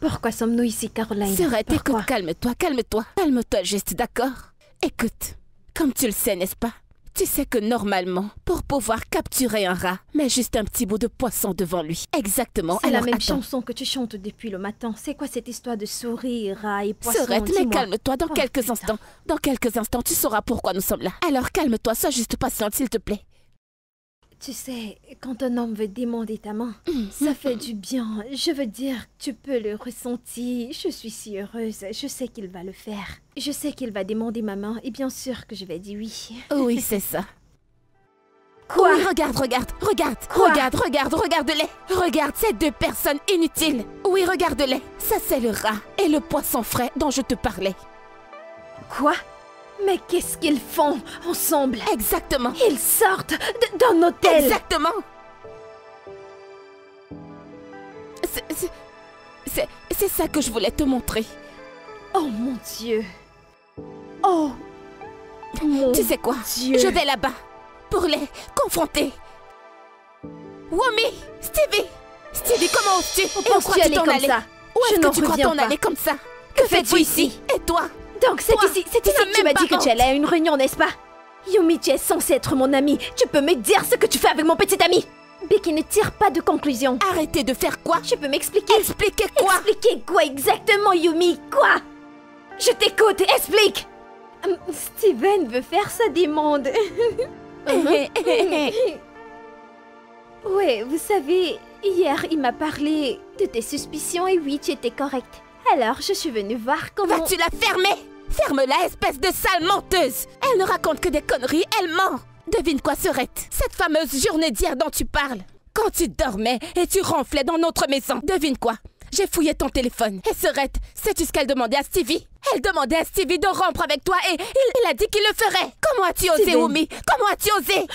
Pourquoi sommes-nous ici, Caroline? Serette, écoute, calme-toi, calme-toi. Calme-toi juste, d'accord? Écoute, comme tu le sais, n'est-ce pas? Tu sais que normalement, pour pouvoir capturer un rat, mets juste un petit bout de poisson devant lui. Exactement. C'est la Alors, même attends. chanson que tu chantes depuis le matin. C'est quoi cette histoire de souris, rat et poisson? Serette, mais Dis-moi. calme-toi. Dans Oh, quelques putain. instants. Dans quelques instants, tu sauras pourquoi nous sommes là. Alors calme-toi, sois juste patiente, s'il te plaît. Tu sais, quand un homme veut demander ta main, ça fait du bien. Je veux dire, tu peux le ressentir. Je suis si heureuse. Je sais qu'il va le faire. Je sais qu'il va demander ma main et bien sûr que je vais dire oui. Oui, c'est ça. Quoi? Oui, regarde, Quoi? regarde-les. Regarde ces deux personnes inutiles. Oui, regarde-les. Ça, c'est le rat et le poisson frais dont je te parlais. Quoi? Mais qu'est-ce qu'ils font ensemble? Exactement. Ils sortent d'un hôtel. Exactement. C'est ça que je voulais te montrer. Oh mon Dieu. Oh mon Tu sais quoi? Dieu. Je vais là-bas pour les confronter. Wumi, Stevie, comment oses-tu? Où Et où penses-tu crois-tu aller t'en comme aller? ça? Où Je est-ce n'en que tu crois reviens t'en pas. aller comme ça? Que fais-tu ici? Et toi? Donc c'est Toi, ici tu que n'as tu même m'as dit pas que tu allais à une réunion, n'est-ce pas? Yumi, tu es censé être mon ami. Tu peux me dire ce que tu fais avec mon petit ami? Becky, ne tire pas de conclusion. Arrêtez de faire quoi? Tu peux m'expliquer? Expliquez quoi? Expliquer quoi exactement, Yumi? Quoi? Je t'écoute, explique! Steven veut faire sa demande. Ouais, vous savez, hier il m'a parlé de tes suspicions et oui, tu étais correct. Alors je suis venue voir comment... Vas-tu la fermer? Ferme-la, espèce de sale menteuse! Elle ne raconte que des conneries, elle ment! Devine quoi, Serette? Cette fameuse journée d'hier dont tu parles. Quand tu dormais et tu ronflais dans notre maison. Devine quoi? J'ai fouillé ton téléphone. Et Serette, sais-tu ce qu'elle demandait à Stevie? Elle demandait à Stevie de rompre avec toi et il a dit qu'il le ferait. Comment as-tu osé, Steven. Wumi? Comment as-tu osé?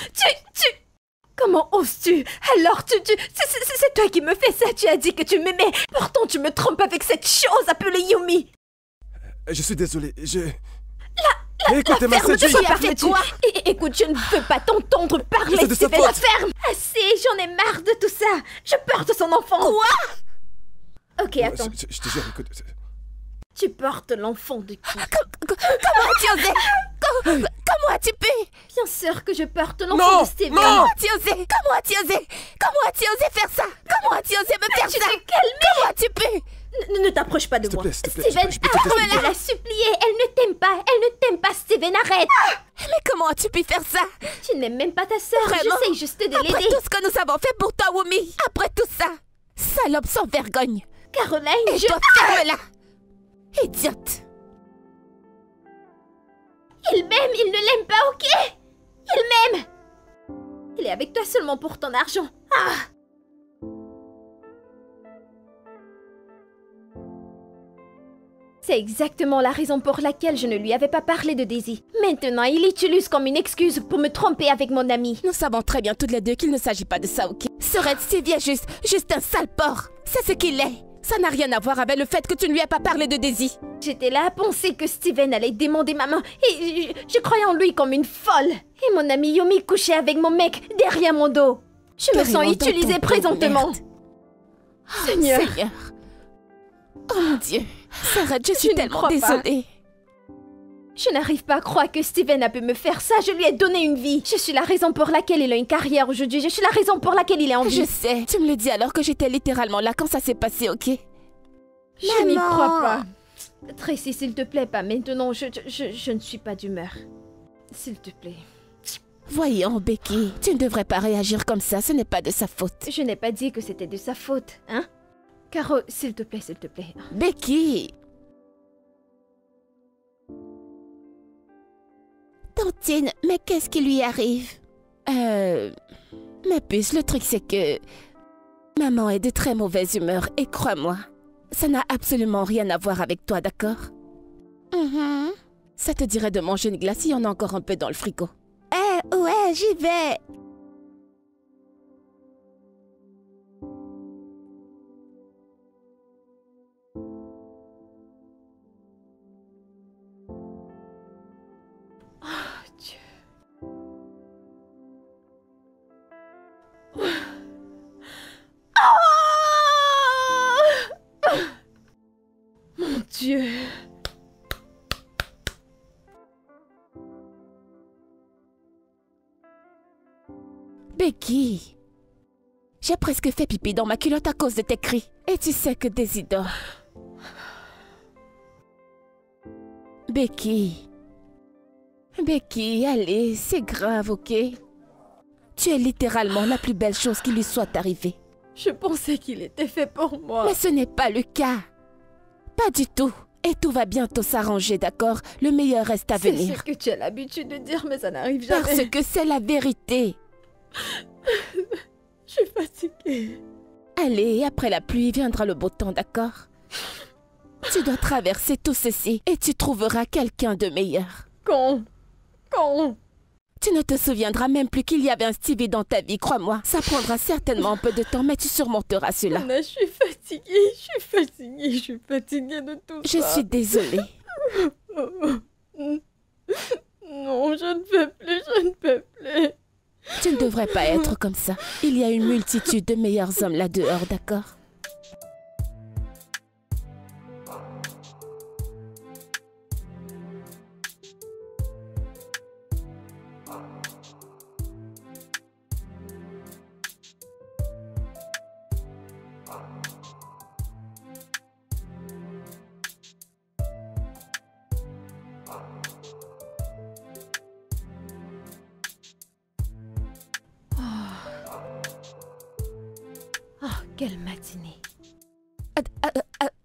Comment oses-tu? Alors c'est toi qui me fais ça, tu as dit que tu m'aimais. Pourtant tu me trompes avec cette chose appelée Yumi. Je suis désolé, Ferme, Écoutez-moi, de Sedgwick. quoi Tu as fait parles-tu? quoi? Écoute, je ne veux pas t'entendre parler, C'est de sa Steven, faute. la ferme. Assez, j'en ai marre de tout ça. Je porte son enfant. Quoi? Ok, attends. Je te jure, écoute. Tu portes l'enfant de qui? Comment as-tu osé? Comment as-tu pu? Bien sûr que je porte l'enfant Non, de Steven. non. Comment as-tu osé? Comment as-tu osé? Comment as-tu osé faire ça? Comment as-tu osé me faire Tu ça? t'es calmée. Comment as-tu pu? Ne t'approche pas de S'il te moi. plaît, s'il te plaît, Steven, je peux te arrête, t'expliquer. je l'ai supplié. Elle ne t'aime pas. Elle ne t'aime pas, Steven, arrête. Mais comment as-tu pu faire ça? Tu n'aimes même pas ta sœur. Vraiment? J'essaye juste de Après l'aider. tout ce que nous avons fait pour toi, Wumi. Après tout ça. Salope sans vergogne. Caroline, Et toi, ferme-la. Idiote. Il m'aime, il ne l'aime pas, ok? Il m'aime. Il est avec toi seulement pour ton argent. Ah! C'est exactement la raison pour laquelle je ne lui avais pas parlé de Daisy. Maintenant, il l'utilise comme une excuse pour me tromper avec mon ami. Nous savons très bien toutes les deux qu'il ne s'agit pas de ça, ok? Serait Stevie est juste un sale porc. C'est ce qu'il est. Ça n'a rien à voir avec le fait que tu ne lui aies pas parlé de Daisy. J'étais là à penser que Steven allait demander ma main et je croyais en lui comme une folle. Et mon ami Yumi couchait avec mon mec derrière mon dos. Je me Carrément sens dans utilisée ton présentement. merde. Seigneur. Seigneur. Oh mon Dieu. Sarah, je suis Je ne tellement crois pas. désolée. Je n'arrive pas à croire que Steven a pu me faire ça. Je lui ai donné une vie. Je suis la raison pour laquelle il a une carrière aujourd'hui. Je suis la raison pour laquelle il est en vie. Je sais. Tu me le dis alors que j'étais littéralement là quand ça s'est passé, ok? Je n'y Maman. crois pas. Tracy, s'il te plaît, pas maintenant. Je ne suis pas d'humeur. S'il te plaît. Voyons, Becky, tu ne devrais pas réagir comme ça, ce n'est pas de sa faute. Je n'ai pas dit que c'était de sa faute, hein? Caro, s'il te plaît, s'il te plaît. Becky! Tantine, mais qu'est-ce qui lui arrive? Ma puce, le truc c'est que... Maman est de très mauvaise humeur et crois-moi, ça n'a absolument rien à voir avec toi, d'accord? Ça te dirait de manger une glace, il y en a encore un peu dans le frigo. Ouais, j'y vais! Becky, j'ai presque fait pipi dans ma culotte à cause de tes cris. Et tu sais que Désidore... Becky... Becky, allez, c'est grave, ok? Tu es littéralement la plus belle chose qui lui soit arrivée. Je pensais qu'il était fait pour moi. Mais ce n'est pas le cas. Pas du tout. Et tout va bientôt s'arranger, d'accord? Le meilleur reste à venir. C'est ce que tu as l'habitude de dire, mais ça n'arrive jamais. Parce que c'est la vérité. Je suis fatiguée. Allez, après la pluie viendra le beau temps, d'accord? Tu dois traverser tout ceci et tu trouveras quelqu'un de meilleur. Quand? Tu ne te souviendras même plus qu'il y avait un Stevie dans ta vie, crois-moi. Ça prendra certainement un peu de temps, mais tu surmonteras cela. Anna, je suis fatiguée, je suis fatiguée de tout ça. Je suis désolée. Non, je ne peux plus. Tu ne devrais pas être comme ça. Il y a une multitude de meilleurs hommes là dehors, d'accord? Quelle matinée.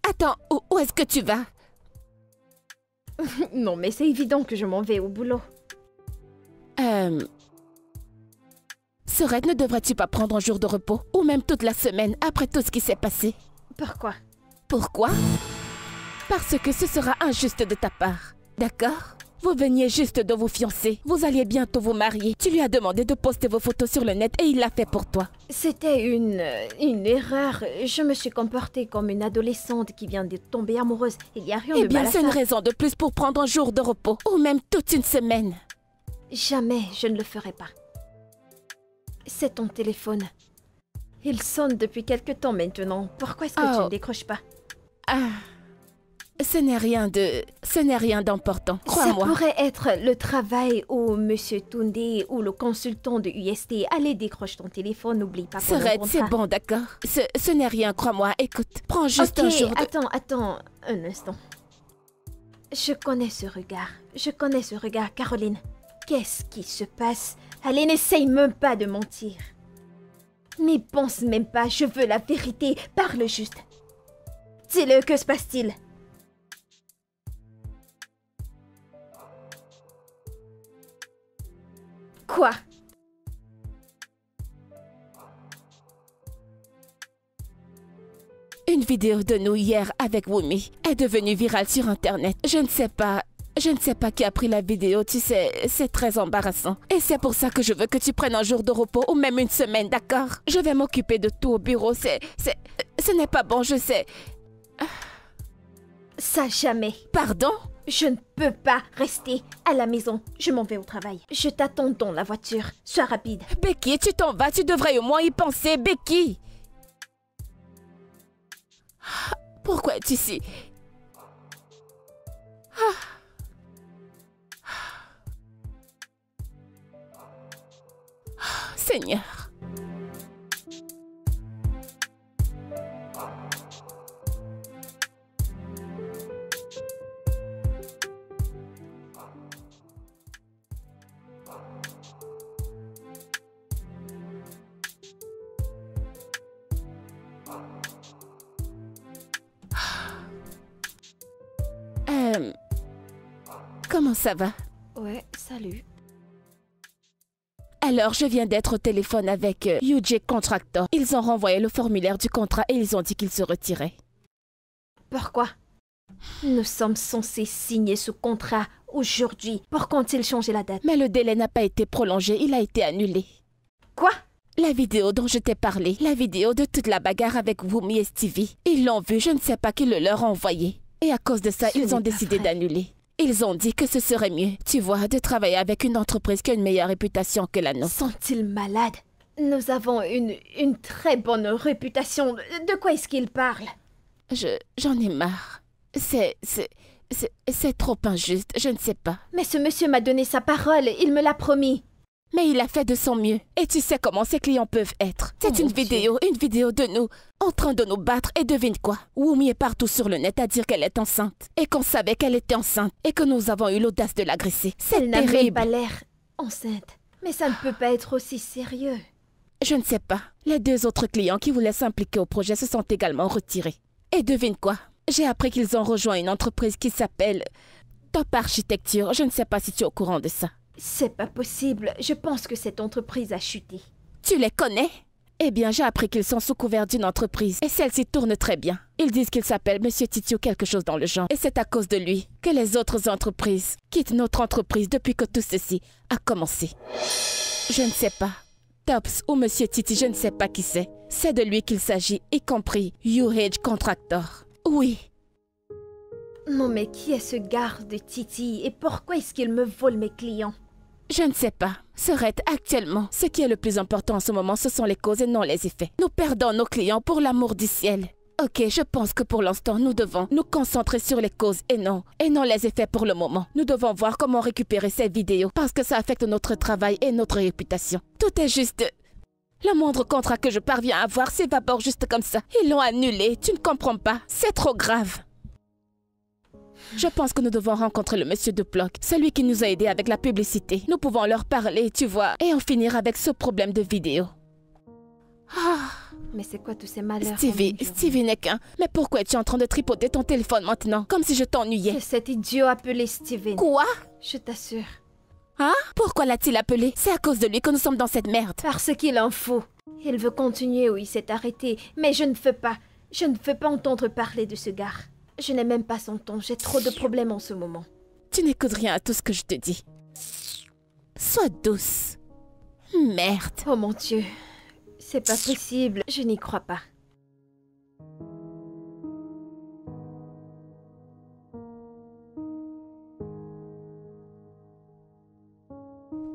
Attends, où est-ce que tu vas? Non, mais c'est évident que je m'en vais au boulot. Sorette, ne devrais-tu pas prendre un jour de repos? Ou même toute la semaine, après tout ce qui s'est passé? Pourquoi? Pourquoi? Parce que ce sera injuste de ta part, d'accord? Vous veniez juste de vous fiancer. Vous alliez bientôt vous marier. Tu lui as demandé de poster vos photos sur le net et il l'a fait pour toi. C'était une erreur. Je me suis comportée comme une adolescente qui vient de tomber amoureuse. Il n'y a rien de mal à ça. Eh bien, c'est une raison de plus pour prendre un jour de repos. Ou même toute une semaine. Jamais je ne le ferai pas. C'est ton téléphone. Il sonne depuis quelque temps maintenant. Pourquoi est-ce que tu ne décroches pas? Ah... Ce n'est rien d'important, crois-moi. Ça pourrait être le travail ou Monsieur Toundé ou le consultant de UST. Allez, décroche ton téléphone, n'oublie pas qu'on Sorette, c'est bon, d'accord. Ce n'est rien, crois-moi. Écoute, prends juste un jour de... Attends, un instant. Je connais ce regard, Caroline. Qu'est-ce qui se passe? Allez, n'essaye même pas de mentir. N'y pense même pas, je veux la vérité. Parle juste. Dis-le, que se passe-t-il? Quoi? Une vidéo de nous hier avec Wumi est devenue virale sur Internet. Je ne sais pas qui a pris la vidéo, tu sais, c'est très embarrassant. Et c'est pour ça que je veux que tu prennes un jour de repos ou même une semaine, d'accord? Je vais m'occuper de tout au bureau, ce n'est pas bon, je sais. Ça jamais. Pardon? Je ne peux pas rester à la maison. Je m'en vais au travail. Je t'attends dans la voiture. Sois rapide. Becky, tu t'en vas. Tu devrais au moins y penser, Becky. Pourquoi es-tu ici? Seigneur. Comment ça va? Ouais, salut. Alors, je viens d'être au téléphone avec UJ Contractor. Ils ont renvoyé le formulaire du contrat et ils ont dit qu'ils se retiraient. Pourquoi? Nous sommes censés signer ce contrat aujourd'hui. Pourquoi ont-ils changé la date? Mais le délai n'a pas été prolongé, il a été annulé. Quoi? La vidéo dont je t'ai parlé, la vidéo de toute la bagarre avec Wumi et Stevie. Ils l'ont vue, je ne sais pas qui le leur a envoyé. Et à cause de ça, ils ont décidé d'annuler. Ils ont dit que ce serait mieux, tu vois, de travailler avec une entreprise qui a une meilleure réputation que la nôtre. Sont-ils malades? Nous avons une très bonne réputation. De quoi est-ce qu'ils parlent? J'en ai marre. C'est trop injuste, je ne sais pas. Mais ce monsieur m'a donné sa parole, il me l'a promis. Mais il a fait de son mieux. Et tu sais comment ces clients peuvent être. C'est une vidéo de nous en train de nous battre. Et devine quoi? Wumi est partout sur le net à dire qu'elle est enceinte. Et qu'on savait qu'elle était enceinte. Et que nous avons eu l'audace de l'agresser. C'est Elle n'a même terrible. pas l'air enceinte. Mais ça ne peut pas être aussi sérieux. Je ne sais pas. Les 2 autres clients qui voulaient s'impliquer au projet se sont également retirés. Et devine quoi? J'ai appris qu'ils ont rejoint une entreprise qui s'appelle Top Architecture. Je ne sais pas si tu es au courant de ça. C'est pas possible. Je pense que cette entreprise a chuté. Tu les connais? Eh bien, j'ai appris qu'ils sont sous couvert d'une entreprise. Et celle-ci tourne très bien. Ils disent qu'il s'appelle Monsieur Titi ou quelque chose dans le genre. Et c'est à cause de lui que les autres entreprises quittent notre entreprise depuis que tout ceci a commencé. Je ne sais pas. Tops ou Monsieur Titi, je ne sais pas qui c'est. C'est de lui qu'il s'agit, y compris UH Contractor. Oui. Non mais qui est ce garde de Titi et pourquoi est-ce qu'il me vole mes clients? Je ne sais pas. Serait actuellement, ce qui est le plus important en ce moment, ce sont les causes et non les effets. Nous perdons nos clients pour l'amour du ciel. Ok, je pense que pour l'instant, nous devons nous concentrer sur les causes et non les effets pour le moment. Nous devons voir comment récupérer ces vidéos parce que ça affecte notre travail et notre réputation. Tout est juste... Le moindre contrat que je parviens à avoir s'évapore juste comme ça. Ils l'ont annulé, tu ne comprends pas. C'est trop grave. Je pense que nous devons rencontrer le monsieur de Block, celui qui nous a aidés avec la publicité. Nous pouvons leur parler, tu vois, et en finir avec ce problème de vidéo. Mais c'est quoi tous ces malheurs? Stevie n'est qu'un. Mais pourquoi es-tu en train de tripoter ton téléphone maintenant? Comme si je t'ennuyais. C'est cet idiot appelé Steven. Quoi? Je t'assure. Hein? Pourquoi l'a-t-il appelé? C'est à cause de lui que nous sommes dans cette merde. Parce qu'il en faut. Il veut continuer où il s'est arrêté. Mais je ne veux pas. Je ne veux pas entendre parler de ce gars. Je n'ai même pas son ton. J'ai trop de problèmes en ce moment. Tu n'écoutes rien à tout ce que je te dis. Sois douce. Merde. Oh mon Dieu. C'est pas possible. Je n'y crois pas.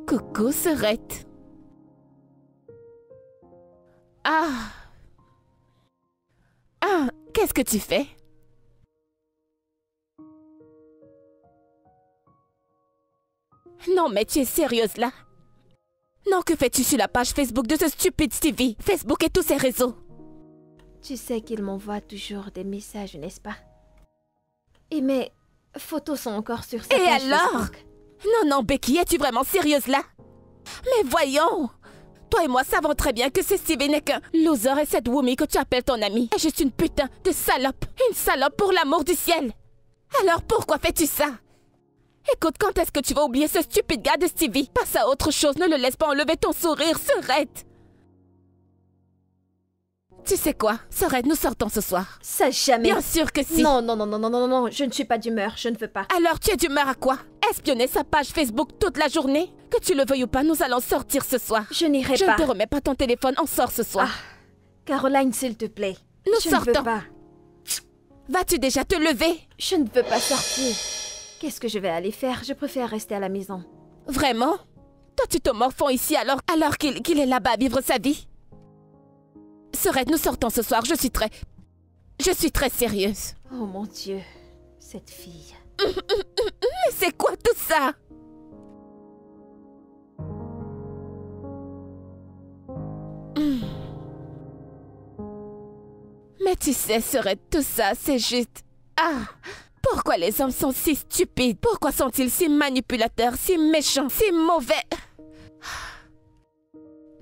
Coucou, Serette. Ah, qu'est-ce que tu fais? Non, mais tu es sérieuse là? Non, que fais-tu sur la page Facebook de ce stupide Stevie? Facebook et tous ses réseaux. Tu sais qu'il m'envoie toujours des messages, n'est-ce pas? Et mes photos sont encore sur sa page Facebook. Non, Becky, es-tu vraiment sérieuse là? Mais voyons! Toi et moi savons très bien que ce Steven n'est qu'un loser et cette Wumi que tu appelles ton amie est juste une putain de salope. Une salope pour l'amour du ciel. Alors pourquoi fais-tu ça? Écoute, quand est-ce que tu vas oublier ce stupide gars de Stevie? Passe à autre chose, ne le laisse pas enlever ton sourire, Serette. Tu sais quoi, Serette, nous sortons ce soir. Ça jamais. Bien sûr que si. Non, je ne suis pas d'humeur, je ne veux pas. Alors tu es d'humeur à quoi? Espionner sa page Facebook toute la journée? Que tu le veuilles ou pas, nous allons sortir ce soir. Je n'irai pas. Je ne te remets pas ton téléphone, on sort ce soir. Caroline, s'il te plaît. Nous je sortons. ne veux pas. Vas-tu déjà te lever? Je ne veux pas sortir. Qu'est-ce que je vais aller faire? Je préfère rester à la maison. Vraiment? Toi, tu te morfonds ici alors qu'il est là-bas à vivre sa vie? Serette, nous sortons ce soir, je suis très sérieuse. Oh mon Dieu, cette fille. Mais c'est quoi tout ça? Mais tu sais, Serette, tout ça, c'est juste... Pourquoi les hommes sont si stupides? Pourquoi sont-ils si manipulateurs, si méchants, si mauvais?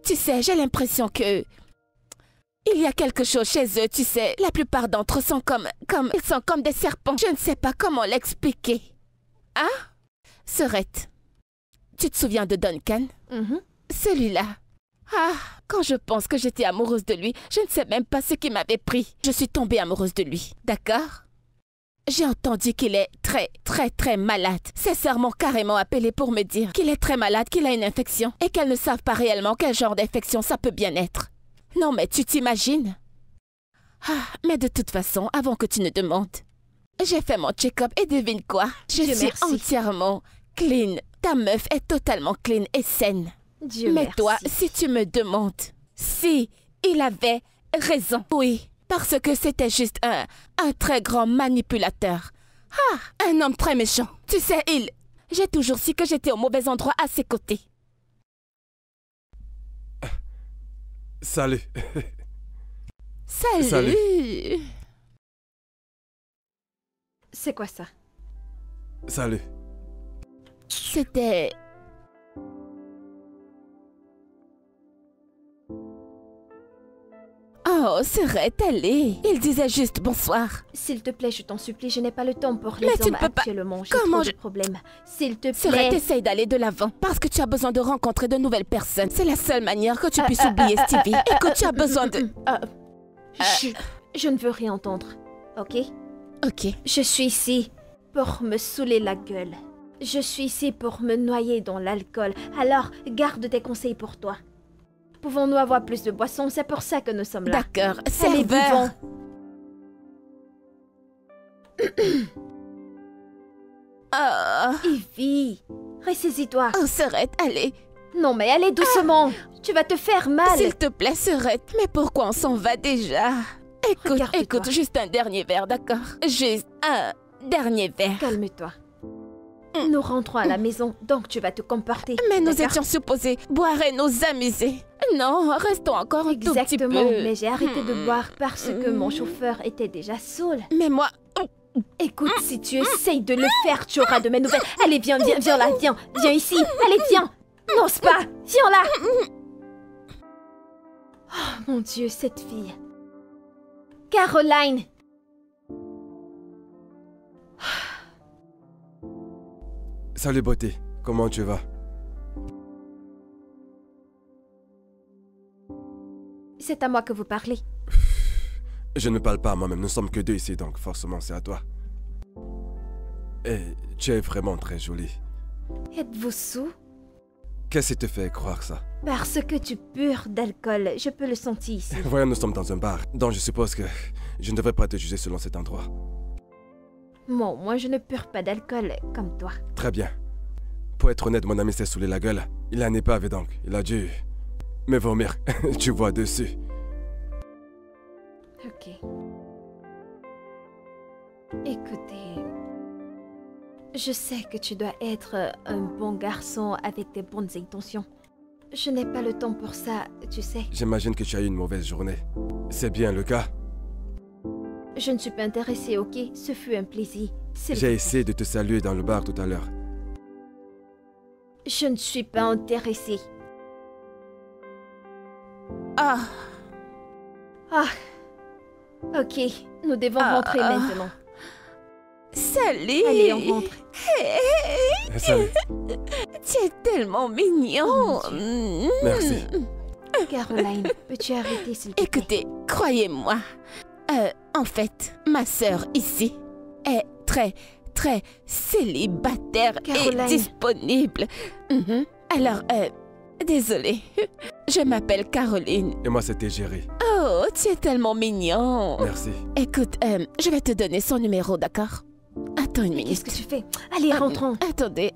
Tu sais, j'ai l'impression que... Il y a quelque chose chez eux, tu sais. La plupart d'entre eux sont ils sont comme des serpents. Je ne sais pas comment l'expliquer. Hein? Serette, tu te souviens de Duncan? Celui-là. Quand je pense que j'étais amoureuse de lui, je ne sais même pas ce qui m'avait pris. Je suis tombée amoureuse de lui, d'accord? J'ai entendu qu'il est très malade. Ses sœurs m'ont carrément appelé pour me dire qu'il est très malade, qu'il a une infection et qu'elles ne savent pas réellement quel genre d'infection ça peut bien être. Non, mais tu t'imagines? Mais de toute façon, avant que tu ne demandes, j'ai fait mon check-up et devine quoi? Je suis entièrement clean. Ta meuf est totalement clean et saine. Dieu mais merci. Toi, si tu me demandes, si il avait raison, oui, parce que c'était juste un très grand manipulateur. Un homme très méchant. Tu sais, j'ai toujours su que j'étais au mauvais endroit à ses côtés. Salut. Salut. Salut. C'est quoi ça? Salut. C'était... Oh, Serette, allez. Il disait juste bonsoir. S'il te plaît, je t'en supplie, je n'ai pas le temps pour les Mais tu hommes ne peux pas- actuellement. J'ai Comment trop de problèmes. S'il te Serette, plaît. essaye d'aller de l'avant. Parce que tu as besoin de rencontrer de nouvelles personnes. C'est la seule manière que tu puisses oublier Stevie. Et que tu as besoin de... Je ne veux rien entendre, ok? Ok. Je suis ici pour me saouler la gueule. Je suis ici pour me noyer dans l'alcool. Alors, garde tes conseils pour toi. Pouvons-nous avoir plus de boissons? C'est pour ça que nous sommes là. D'accord. Allez, Serveur. buvons. Oh, Ivy, ressaisis-toi. oh, Serette, allez. Non, mais allez doucement. Tu vas te faire mal. S'il te plaît, Serette. Mais pourquoi on s'en va déjà? Écoute, Regarde-toi. écoute, juste un dernier verre, d'accord? Juste un dernier verre. Calme-toi. Nous rentrons à la maison, donc tu vas te comporter. Mais nous d'accord? étions supposés boire et nous amuser. Non, restons encore un tout petit Exactement, peu. mais j'ai arrêté de boire parce que mon chauffeur était déjà saoul. Mais moi... Écoute, si tu essayes de le faire, tu auras de mes nouvelles. Allez, viens là, viens ici. Allez, viens. N'ose pas, viens là. Oh mon Dieu, cette fille. Caroline. Salut beauté, comment tu vas? C'est à moi que vous parlez. Je ne parle pas à moi-même, nous sommes que deux ici, donc forcément c'est à toi. Et tu es vraiment très jolie. Êtes-vous sous? Qu'est-ce qui te fait croire ça? Parce que tu pures d'alcool, je peux le sentir ici. Voyons, nous sommes dans un bar, donc je suppose que je ne devrais pas te juger selon cet endroit. Bon, moi je ne pure pas d'alcool comme toi. Très bien. Pour être honnête, mon ami s'est saoulé la gueule. Il a un épave donc, il a dû me vomir. Tu vois dessus. Ok. Écoutez, je sais que tu dois être un bon garçon avec des bonnes intentions. Je n'ai pas le temps pour ça, tu sais. J'imagine que tu as eu une mauvaise journée. C'est bien le cas. Je ne suis pas intéressée, ok? Ce fut un plaisir. s'il vous J'ai plaît. essayé de te saluer dans le bar tout à l'heure. Je ne suis pas intéressée. Ah, Ah. Ok, nous devons rentrer maintenant. salut. Allez, on rentre. Salut. Tu es tellement mignon. Oh, Merci. Caroline, peux-tu arrêter s'il te plaît? Écoutez, croyez-moi. En fait, ma sœur ici est très célibataire Caroline. et disponible. Alors, désolée. Je m'appelle Caroline. Et moi c'était Jerry. Oh, tu es tellement mignon. Merci. Écoute, je vais te donner son numéro, d'accord? Attends une Mais minute. qu'est-ce que tu fais? Allez, rentrons. Attendez.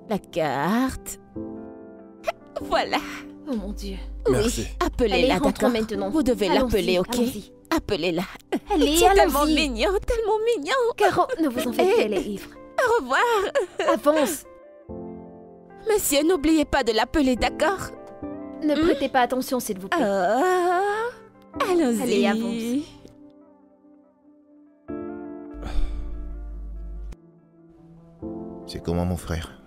La carte. Voilà. Oh mon Dieu. Merci. Oui, Allez, appelez-la, rentrons d'accord? maintenant. Vous devez Allons-y, l'appeler, ok? allons-y. Appelez-la. Allez, Tu es tellement allons-y. mignon, tellement mignon. Caro, ne vous en faites pas, elle est ivre. Au revoir. Avance. Monsieur, n'oubliez pas de l'appeler, d'accord? Ne prêtez pas attention, s'il vous plaît. Allons-y. Allez, avance. C'est comment mon frère?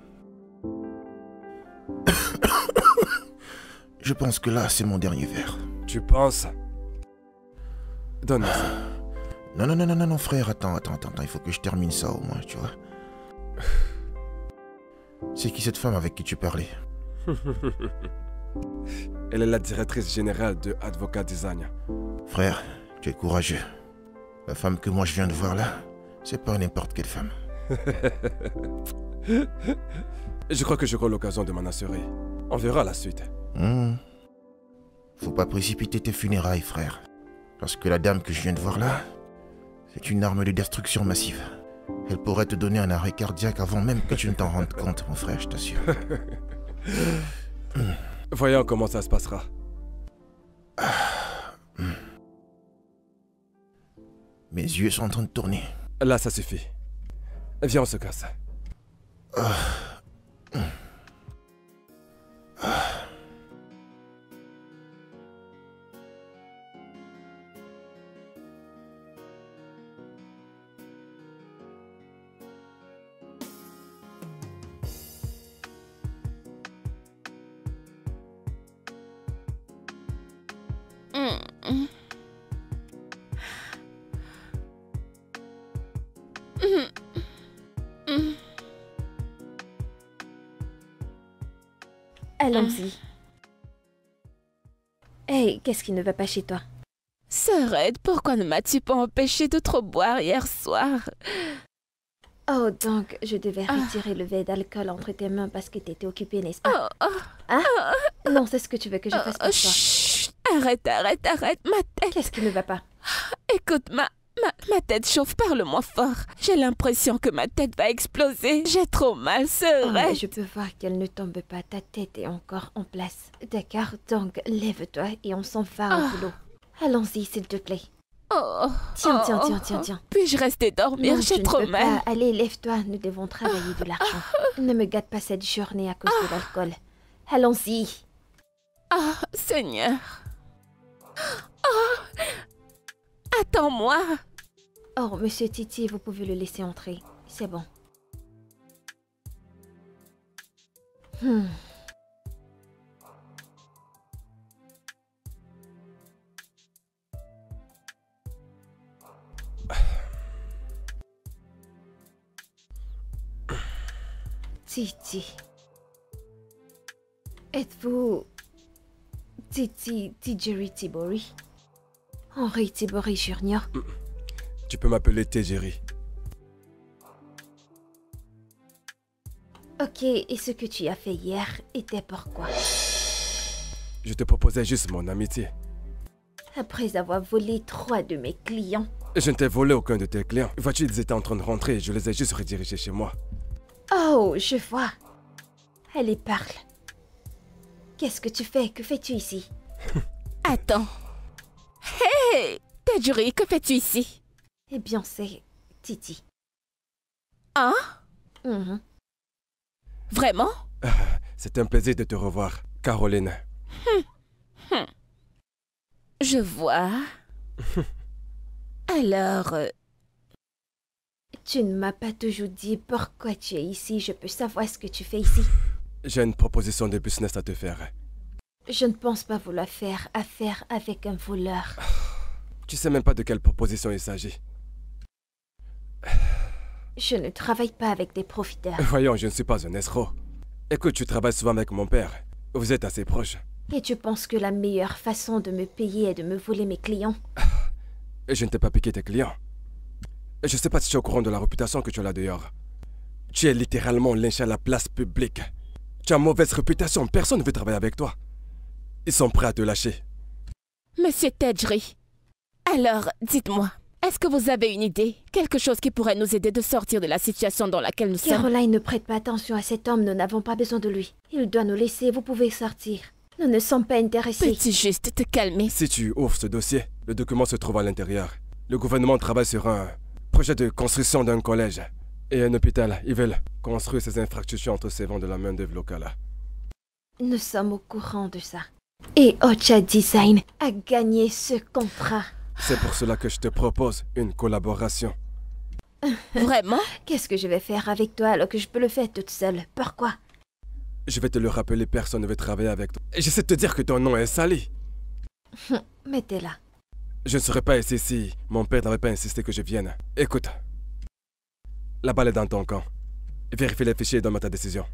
Je pense que là, c'est mon dernier verre. Tu penses? Donne-moi ça. Non, frère, attends, il faut que je termine ça au moins, tu vois. C'est qui cette femme avec qui tu parlais? Elle est la directrice générale de Advocat Design. Frère, tu es courageux. La femme que moi je viens de voir là, c'est pas n'importe quelle femme. Je crois que j'aurai l'occasion de m'en assurer. On verra la suite. Faut pas précipiter tes funérailles, frère. Parce que la dame que je viens de voir là, c'est une arme de destruction massive. Elle pourrait te donner un arrêt cardiaque avant même que tu ne t'en rendes compte, mon frère, je t'assure. Voyons comment ça se passera. Mes yeux sont en train de tourner. Là, ça suffit. Viens, on se casse. Allons-y. Hey, qu'est-ce qui ne va pas chez toi? Sœurette, pourquoi ne m'as-tu pas empêché de trop boire hier soir? Oh, donc, je devais retirer le verre d'alcool entre tes mains parce que t'étais occupée, n'est-ce pas? Hein? Non, c'est ce que tu veux que je fasse pour toi. Chut, arrête, ma tête. Qu'est-ce qui ne va pas? Écoute, ma tête chauffe, parle-moi fort. J'ai l'impression que ma tête va exploser. J'ai trop mal, Oh, sœurette. je peux voir qu'elle ne tombe pas, ta tête est encore en place. D'accord, donc lève-toi et on s'en va au boulot. Allons-y, s'il te plaît. Tiens. Puis-je rester dormir? Non, J'ai tu trop ne peux mal. pas. Allez, lève-toi, nous devons travailler de l'argent. Ne me gâte pas cette journée à cause de l'alcool. Allons-y. Ah, Seigneur. Attends-moi. Oh, monsieur Titi, vous pouvez le laisser entrer. C'est bon. Titi. Êtes-vous Titi Jerry Tibori? Henri Tibori Jr. Tu peux m'appeler Jerry. Ok, et ce que tu as fait hier était pourquoi? Je te proposais juste mon amitié. Après avoir volé 3 de mes clients. Je ne t'ai volé aucun de tes clients. Vois-tu, ils étaient en train de rentrer et je les ai juste redirigés chez moi. Oh, je vois. Allez, parle. Qu'est-ce que tu fais? Que fais-tu ici? Attends. Hey, Jerry, que fais-tu ici? Eh bien, c'est Titi. Hein? Vraiment? C'est un plaisir de te revoir, Caroline. Je vois. Alors... Tu ne m'as pas toujours dit pourquoi tu es ici. Je peux savoir ce que tu fais ici. J'ai une proposition de business à te faire. Je ne pense pas vouloir faire affaire avec un voleur. Tu sais même pas de quelle proposition il s'agit. Je ne travaille pas avec des profiteurs. Voyons, je ne suis pas un escroc. Écoute, tu travailles souvent avec mon père. Vous êtes assez proches. Et tu penses que la meilleure façon de me payer est de me voler mes clients? Et je ne t'ai pas piqué tes clients. Et je sais pas si tu es au courant de la réputation que tu as là dehors. Tu es littéralement lynché à la place publique. Tu as mauvaise réputation, personne ne veut travailler avec toi. Ils sont prêts à te lâcher. Monsieur Tedgery, alors, dites-moi, est-ce que vous avez une idée? Quelque chose qui pourrait nous aider de sortir de la situation dans laquelle nous sommes? Caroline, ne prête pas attention à cet homme, nous n'avons pas besoin de lui. Il doit nous laisser, vous pouvez sortir. Nous ne sommes pas intéressés. Peux-tu juste te calmer? Si tu ouvres ce dossier, le document se trouve à l'intérieur. Le gouvernement travaille sur un projet de construction d'un collège et un hôpital. Ils veulent construire ces infrastructures en recevant de la main-d'œuvre locale. Nous sommes au courant de ça. Et Ocha Design a gagné ce contrat. C'est pour cela que je te propose une collaboration. Vraiment? Qu'est-ce que je vais faire avec toi alors que je peux le faire toute seule? Pourquoi? Je vais te le rappeler, personne ne veut travailler avec toi. Et j'essaie de te dire que ton nom est sali. Mettez-la. Je ne serais pas ici si mon père n'avait pas insisté que je vienne. Écoute, la balle est dans ton camp. Vérifie les fichiers et donne-moi ta décision.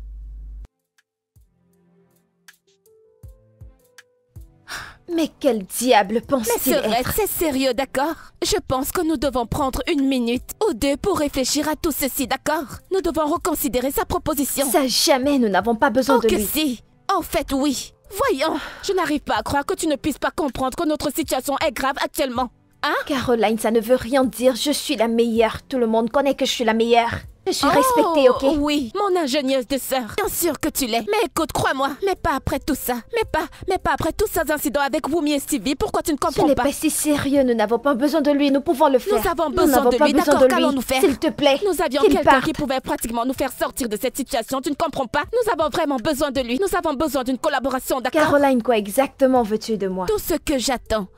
Mais quel diable Mais pense-t-il Sœurette, être? c'est sérieux, d'accord? Je pense que nous devons prendre 1 minute ou 2 pour réfléchir à tout ceci, d'accord? Nous devons reconsidérer sa proposition. Ça jamais, nous n'avons pas besoin Oh de que lui. si! En fait, oui. Voyons, je n'arrive pas à croire que tu ne puisses pas comprendre que notre situation est grave actuellement. Hein? Caroline, ça ne veut rien dire. Je suis la meilleure. Tout le monde connaît que je suis la meilleure. Je suis respectée, ok? Oui, mon ingénieuse de sœur. Bien sûr que tu l'es. Mais écoute, crois-moi, mais pas après tout ça. Mais pas après tous ces incidents avec Wumi et Stevie. Pourquoi tu ne Ce comprends n'est pas? pas si sérieux. Nous n'avons pas besoin de lui. Nous pouvons le faire. Nous avons Nous besoin n'avons de pas lui, besoin d'accord? de lui. Qu'allons-nous faire? S'il te plaît. Nous avions qu'il quelqu'un parte. qui pouvait pratiquement nous faire sortir de cette situation. Tu ne comprends pas? Nous avons vraiment besoin de lui. Nous avons besoin d'une collaboration, d'accord? Caroline, quoi exactement veux-tu de moi? Tout ce que j'attends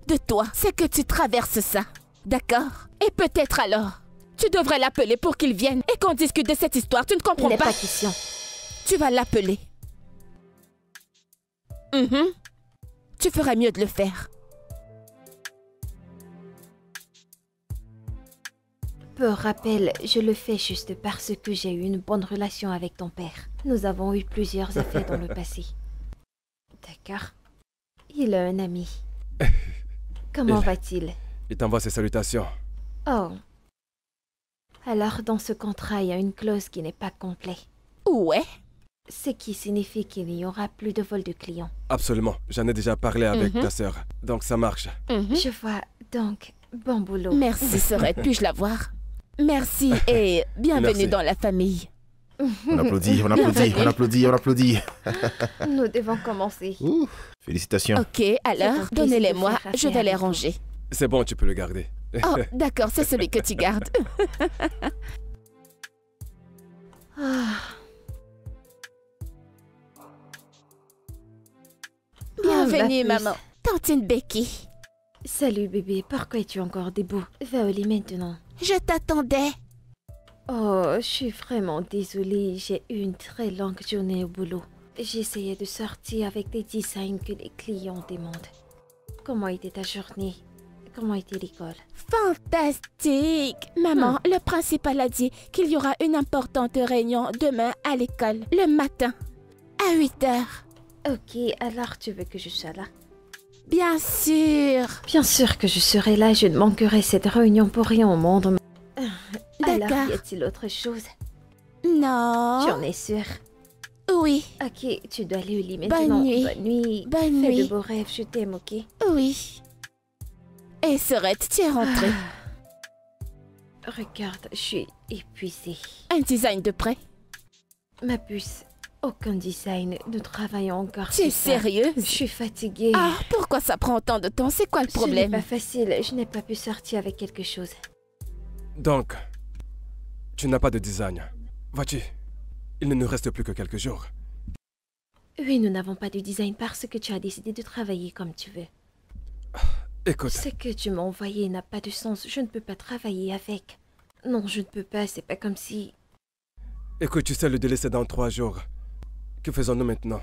de toi, c'est que tu traverses ça. D'accord? Et peut-être alors, tu devrais l'appeler pour qu'il vienne et qu'on discute de cette histoire. Tu ne Il comprends n'est pas? pas question. Tu vas l'appeler. Tu ferais mieux de le faire. Pour rappel, je le fais juste parce que j'ai eu une bonne relation avec ton père. Nous avons eu plusieurs affaires dans le passé. D'accord. Il a un ami. Comment va-t-il? Il t'envoie ses salutations. Oh. Alors, dans ce contrat, il y a une clause qui n'est pas complète. Ouais. Ce qui signifie qu'il n'y aura plus de vol de clients. Absolument. J'en ai déjà parlé avec ta sœur. Donc ça marche. Je vois. Donc, bon boulot. Merci, Sorette. Puis-je la voir? Merci et bienvenue Merci. dans la famille. On applaudit, on applaudit, on applaudit, on applaudit. Nous devons commencer. Ouh, félicitations. Ok, C'est un alors, plaisir donnez-les-moi. de faire Je vais affaire les avec vous. ranger. C'est bon, tu peux le garder. Oh, d'accord, c'est celui que tu gardes. Ah, Bienvenue, ma puce. maman. Tantine Becky. salut bébé, pourquoi es-tu encore debout? Va au lit maintenant. Je t'attendais. Oh, je suis vraiment désolée, j'ai eu une très longue journée au boulot. J'essayais de sortir avec des designs que les clients demandent. Comment était ta journée? Comment était l'école? Fantastique. Maman, le principal a dit qu'il y aura une importante réunion demain à l'école, le matin, à 8 heures. Ok, alors tu veux que je sois là? Bien sûr. Bien sûr que je serai là, je ne manquerai cette réunion pour rien au monde. Alors, D'accord. y a-t-il autre chose? Non. J'en ai sûr. Oui, Ok, tu dois aller au lit maintenant. nuit. Bonne nuit. bonne Fais nuit. de beaux rêves, je t'aime, ok? Oui. Et Sorette, tu es rentrée. Regarde, je suis épuisée. Un design de prêt. Ma puce, aucun design. Nous travaillons encore Tu es sur ça. sérieuse? Je suis fatiguée. Ah, pourquoi ça prend autant de temps? C'est quoi le Ce n'est problème? pas facile, je n'ai pas pu sortir avec quelque chose. Donc, tu n'as pas de design. Vois-tu, il ne nous reste plus que quelques jours. Oui, nous n'avons pas de design parce que tu as décidé de travailler comme tu veux. Écoute, Ce que tu m'as envoyé n'a pas de sens, je ne peux pas travailler avec. Non, je ne peux pas, c'est pas comme si... écoute, tu sais, le délai c'est dans 3 jours. Que faisons-nous maintenant?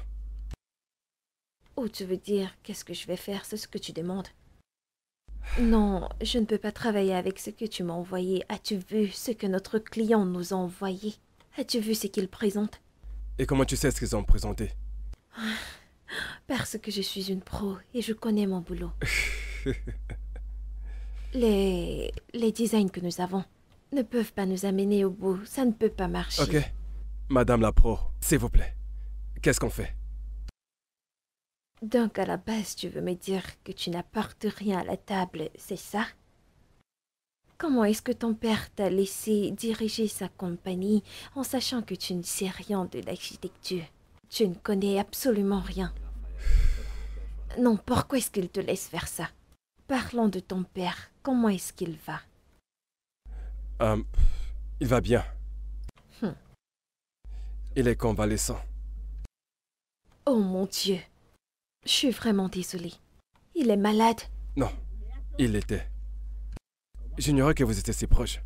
Oh, tu veux dire, qu'est-ce que je vais faire, c'est ce que tu demandes? Non, je ne peux pas travailler avec ce que tu m'as envoyé. As-tu vu ce que notre client nous a envoyé? As-tu vu ce qu'il présente? Et comment tu sais ce qu'ils ont présenté? Parce que je suis une pro et je connais mon boulot. Les designs que nous avons ne peuvent pas nous amener au bout. Ça ne peut pas marcher. Ok. Madame la pro, s'il vous plaît. Qu'est-ce qu'on fait? Donc à la base, tu veux me dire que tu n'apportes rien à la table, c'est ça? Comment est-ce que ton père t'a laissé diriger sa compagnie en sachant que tu ne sais rien de l'architecture? Tu ne connais absolument rien. Non, pourquoi est-ce qu'il te laisse faire ça? Parlons de ton père. Comment est-ce qu'il va? Il va bien. Hmm. Il est convalescent. Oh mon Dieu. Je suis vraiment désolée. Il est malade. Non, il l'était. J'ignorais que vous étiez si proches.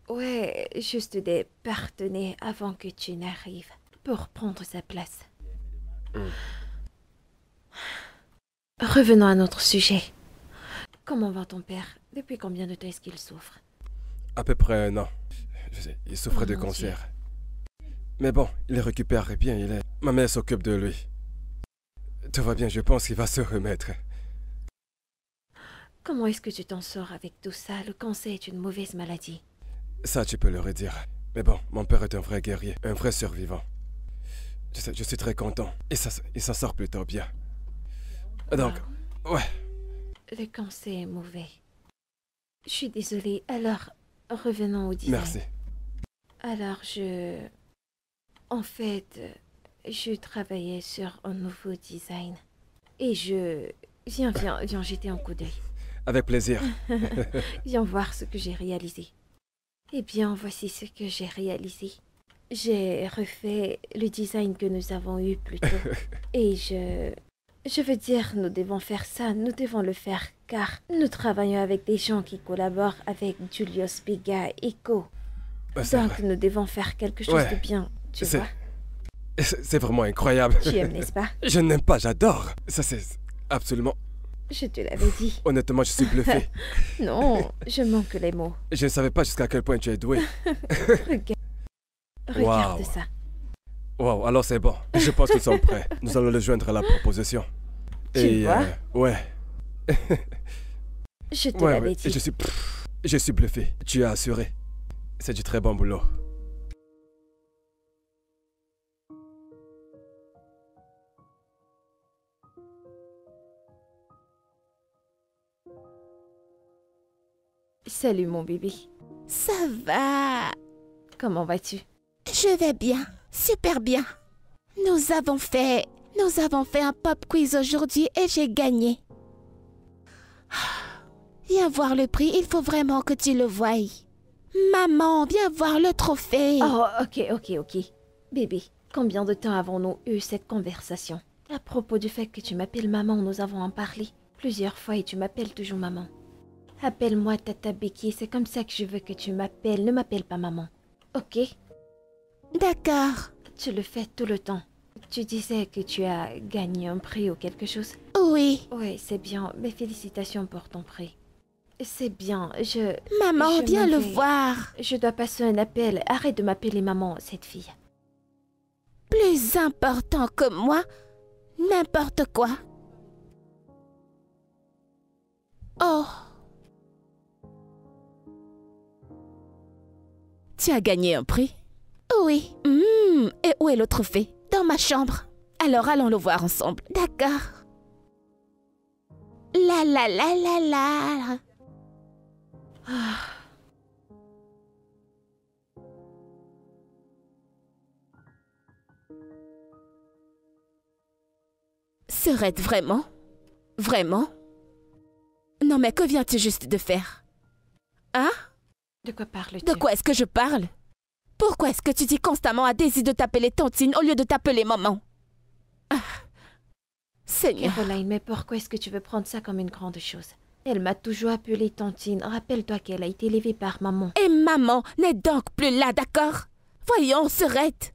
Ouais, juste des partenaires avant que tu n'arrives pour prendre sa place. Revenons à notre sujet. Comment va ton père? Depuis combien de temps est-ce qu'il souffre? À peu près 1 an. Je sais, il souffrait Oh, de mon cancer. Mais bon, il récupère bien, il est... Ma mère s'occupe de lui. Tout va bien, je pense qu'il va se remettre. Comment est-ce que tu t'en sors avec tout ça? Le cancer est une mauvaise maladie. Ça, tu peux le redire. Mais bon, mon père est un vrai guerrier, un vrai survivant. Je sais, je suis très content. Et ça, il s'en sort plutôt bien. Donc, ouais. Le cancer est mauvais. Je suis désolée. Alors, revenons au design. Merci. Alors, En fait, je travaillais sur un nouveau design. Et Viens jeter un coup d'œil. Avec plaisir. Viens voir ce que j'ai réalisé. Eh bien, voici ce que j'ai réalisé. J'ai refait le design que nous avons eu plus tôt. Et je veux dire, nous devons faire ça, nous devons le faire, car nous travaillons avec des gens qui collaborent avec Julius Biga et Co. C'est Donc, vrai. nous devons faire quelque chose Ouais. de bien, tu C'est- vois. C'est vraiment incroyable. Tu aimes, n'est-ce pas? Je n'aime pas, j'adore. Ça, c'est absolument Je te l'avais dit. Honnêtement, je suis bluffé. Non, je manque les mots. Je ne savais pas jusqu'à quel point tu es doué. Regarde Wow. ça. Wow, alors c'est bon. Je pense que nous sommes prêts. Nous allons le joindre à la proposition. Tu vois? Ouais. Je te Ouais, l'avais ouais. dit. Je suis bluffé. Tu as assuré. C'est du très bon boulot. Salut mon bébé. Ça va. Comment vas-tu? Je vais bien. Super bien. Nous avons fait un pop quiz aujourd'hui et j'ai gagné. Viens voir le prix, il faut vraiment que tu le voies. Maman, viens voir le trophée. Oh, ok. Bébé, combien de temps avons-nous eu cette conversation? À propos du fait que tu m'appelles maman, nous avons en parlé plusieurs fois et tu m'appelles toujours maman. Appelle-moi Tata Becky, c'est comme ça que je veux que tu m'appelles. Ne m'appelle pas maman. Ok? D'accord. Tu le fais tout le temps. Tu disais que tu as gagné un prix ou quelque chose? Oui. Oui, c'est bien. Mais félicitations pour ton prix. C'est bien. Maman, je viens m'en le vais. voir. Je dois passer un appel. Arrête de m'appeler maman, cette fille. Plus important que moi, n'importe quoi. Oh. Tu as gagné un prix? Oui. Et où est le trophée? Dans ma chambre. Alors allons le voir ensemble. D'accord. La la la la la. Serait-ce vraiment? Vraiment? Non mais que viens-tu juste de faire? Hein? De quoi parles-tu? De quoi est-ce que je parle? Pourquoi est-ce que tu dis constamment à Daisy de t'appeler Tantine au lieu de t'appeler maman? Ah. Seigneur. Caroline, mais pourquoi est-ce que tu veux prendre ça comme une grande chose? Elle m'a toujours appelée Tantine. Rappelle-toi qu'elle a été élevée par maman. Et maman n'est donc plus là, d'accord? Voyons, Serette.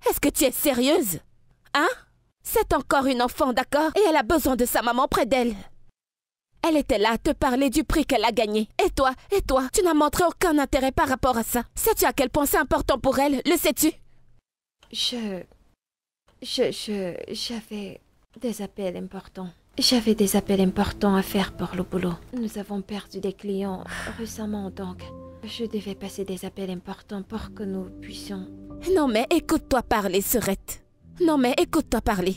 Est-ce que tu es sérieuse? Hein? C'est encore une enfant, d'accord? Et elle a besoin de sa maman près d'elle. Elle était là à te parler du prix qu'elle a gagné. Et toi, tu n'as montré aucun intérêt par rapport à ça. Sais-tu à quel point c'est important pour elle? Le sais-tu? J'avais des appels importants. J'avais des appels importants à faire pour le boulot. Nous avons perdu des clients récemment, donc je devais passer des appels importants pour que nous puissions... Non mais écoute-toi parler, Serette. Non mais écoute-toi parler.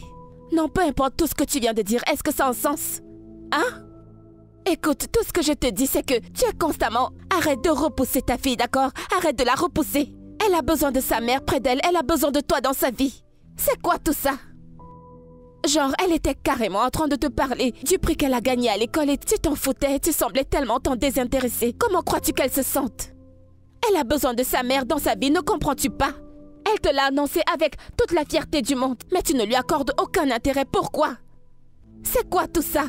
Non, peu importe tout ce que tu viens de dire, est-ce que ça a un sens? Hein? Écoute, tout ce que je te dis, c'est que tu es constamment... Arrête de repousser ta fille, d'accord? Arrête de la repousser. Elle a besoin de sa mère près d'elle, elle a besoin de toi dans sa vie. C'est quoi tout ça? Genre, elle était carrément en train de te parler du prix qu'elle a gagné à l'école et tu t'en foutais, tu semblais tellement t'en désintéresser. Comment crois-tu qu'elle se sente? Elle a besoin de sa mère dans sa vie, ne comprends-tu pas? Elle te l'a annoncé avec toute la fierté du monde, mais tu ne lui accordes aucun intérêt. Pourquoi? C'est quoi tout ça?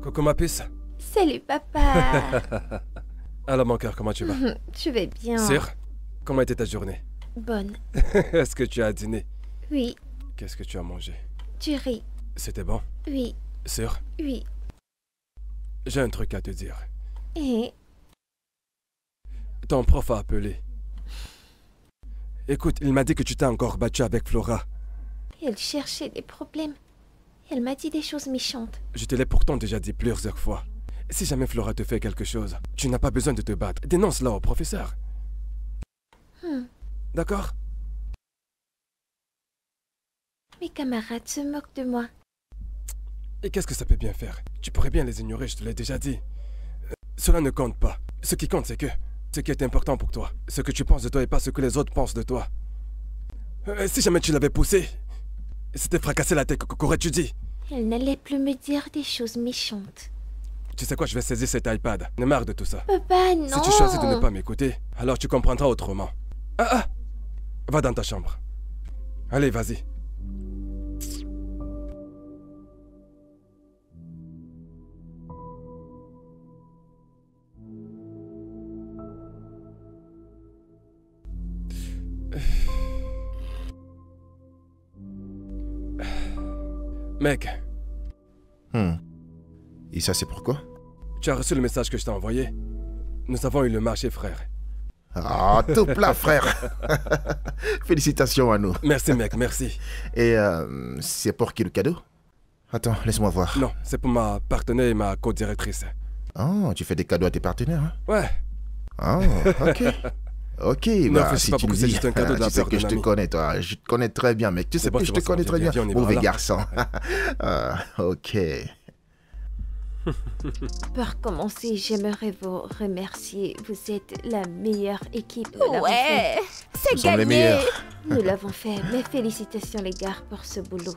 Coucou ma puce. Salut papa. Alors mon cœur, comment tu vas? Je vais bien. Sûr? Comment était ta journée? Bonne. Est-ce que tu as dîné? Oui. Qu'est-ce que tu as mangé? Tu ris. C'était bon? Oui. Sûr? Oui. J'ai un truc à te dire. Et... Ton prof a appelé. Écoute, il m'a dit que tu t'es encore battu avec Flora. Elle cherchait des problèmes. Elle m'a dit des choses méchantes. Je te l'ai pourtant déjà dit plusieurs fois. Si jamais Flora te fait quelque chose, tu n'as pas besoin de te battre. Dénonce-la au professeur. D'accord? Mes camarades se moquent de moi. Et qu'est-ce que ça peut bien faire? Tu pourrais bien les ignorer, je te l'ai déjà dit. Cela ne compte pas. Ce qui compte, c'est que ce qui est important pour toi, ce que tu penses de toi et pas ce que les autres pensent de toi. Si jamais tu l'avais poussé, c'était fracasser la tête, qu'aurais-tu dit? Elle n'allait plus me dire des choses méchantes. Tu sais quoi, je vais saisir cet iPad. Ne marre de tout ça. Papa, non. Si tu choisis de ne pas m'écouter, alors tu comprendras autrement. Va dans ta chambre. Allez, vas-y. Mec, Et ça, c'est pourquoi? tu as reçu le message que je t'ai envoyé? Nous avons eu le marché, frère. Ah, tout plat, frère. Félicitations à nous. Merci, mec, merci. Et c'est pour qui le cadeau? Attends, laisse-moi voir. Non, c'est pour ma partenaire et ma co-directrice. Oh, tu fais des cadeaux à tes partenaires, hein? Ouais. Oh, ok. Ok, Non, bah, c'est si pas tu beaucoup, me c'est dis, juste un cadeau de la tu sais part que d'un je te ami. connais, toi. Je te connais très bien, mec. Tu sais que je te connais très bien. viens, on y va, Mauvais là. garçon. Ah, ok. Pour commencer, j'aimerais vous remercier. Vous êtes la meilleure équipe. Nous l'avons Ouais, c'est Nous sommes les gagné. meilleurs. fait. Nous l'avons fait. Mes félicitations, les gars, pour ce boulot.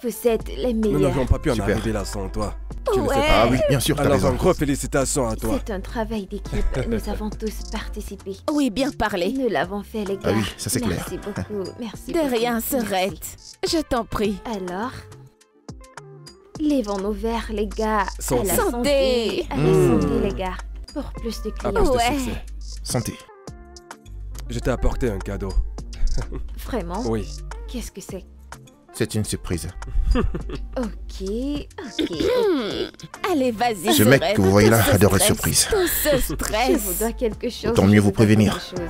Vous êtes les Nous meilleurs. n'aurions pas pu en Super. arriver là sans toi. Tu le sais Ouais. pas. Ah oui, bien sûr, t'as Alors, raison. un gros félicitations à toi. C'est un travail d'équipe. Nous avons tous participé. Oui, bien parlé. Nous l'avons fait, les gars. Ah oui, ça, c'est clair. Merci beaucoup. Merci. De beaucoup. rien, Merci. Sorette. Je t'en prie. Alors, lèvons nos verres, les gars. Santé. À la Santé. À la santé, les gars. Pour plus de À clients. plus de Ouais. succès. Santé. Je t'ai apporté un cadeau. Vraiment? Oui. Qu'est-ce que c'est? C'est une surprise. Ok. Allez, vas-y, Ce mec Sorette. que vous voyez là Tout ce adore les stress, surprises. Tout ce Je vous stress. dois quelque chose. Autant mieux je vous dois prévenir. quelque chose.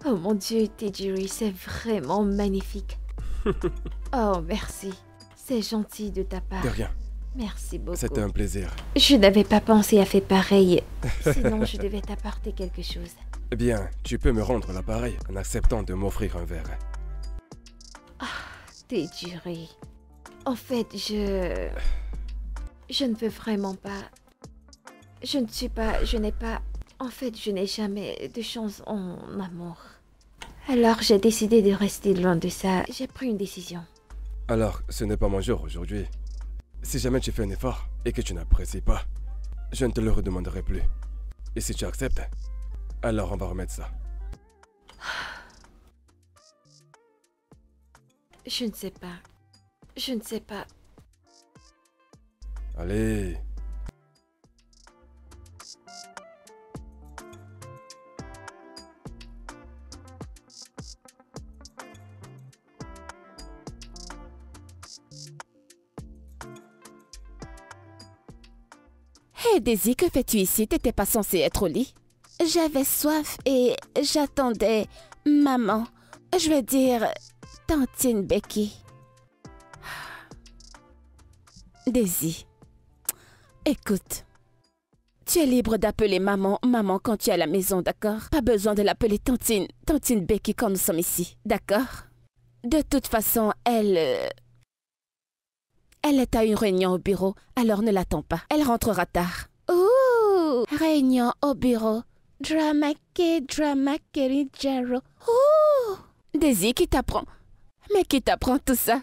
Oh mon Dieu, Tejiri, c'est vraiment magnifique. Oh, merci. C'est gentil de ta part. De rien. Merci beaucoup. C'était un plaisir. Je n'avais pas pensé à faire pareil. Sinon, je devais t'apporter quelque chose. Eh bien, tu peux me rendre l'appareil en acceptant de m'offrir un verre. Tejiri. En fait, je ne veux vraiment pas... Je n'ai pas... En fait, je n'ai jamais de chance en amour. Alors, j'ai décidé de rester loin de ça. J'ai pris une décision. Alors, ce n'est pas mon jour aujourd'hui. Si jamais tu fais un effort et que tu n'apprécies pas, je ne te le redemanderai plus. Et si tu acceptes, alors on va remettre ça. Je ne sais pas. Je ne sais pas. Allez. Hé, Daisy, que fais-tu ici? T'étais pas censée être au lit? J'avais soif et j'attendais maman. Je veux dire, tantine Becky. Daisy, écoute. Tu es libre d'appeler maman, maman quand tu es à la maison, d'accord? Pas besoin de l'appeler tantine Becky quand nous sommes ici, d'accord? De toute façon, elle est à une réunion au bureau, alors ne l'attends pas. Elle rentrera tard. Ouh, réunion au bureau. Dramakeri, Ouh, Daisy, qui t'apprend? Mais qui t'apprend tout ça?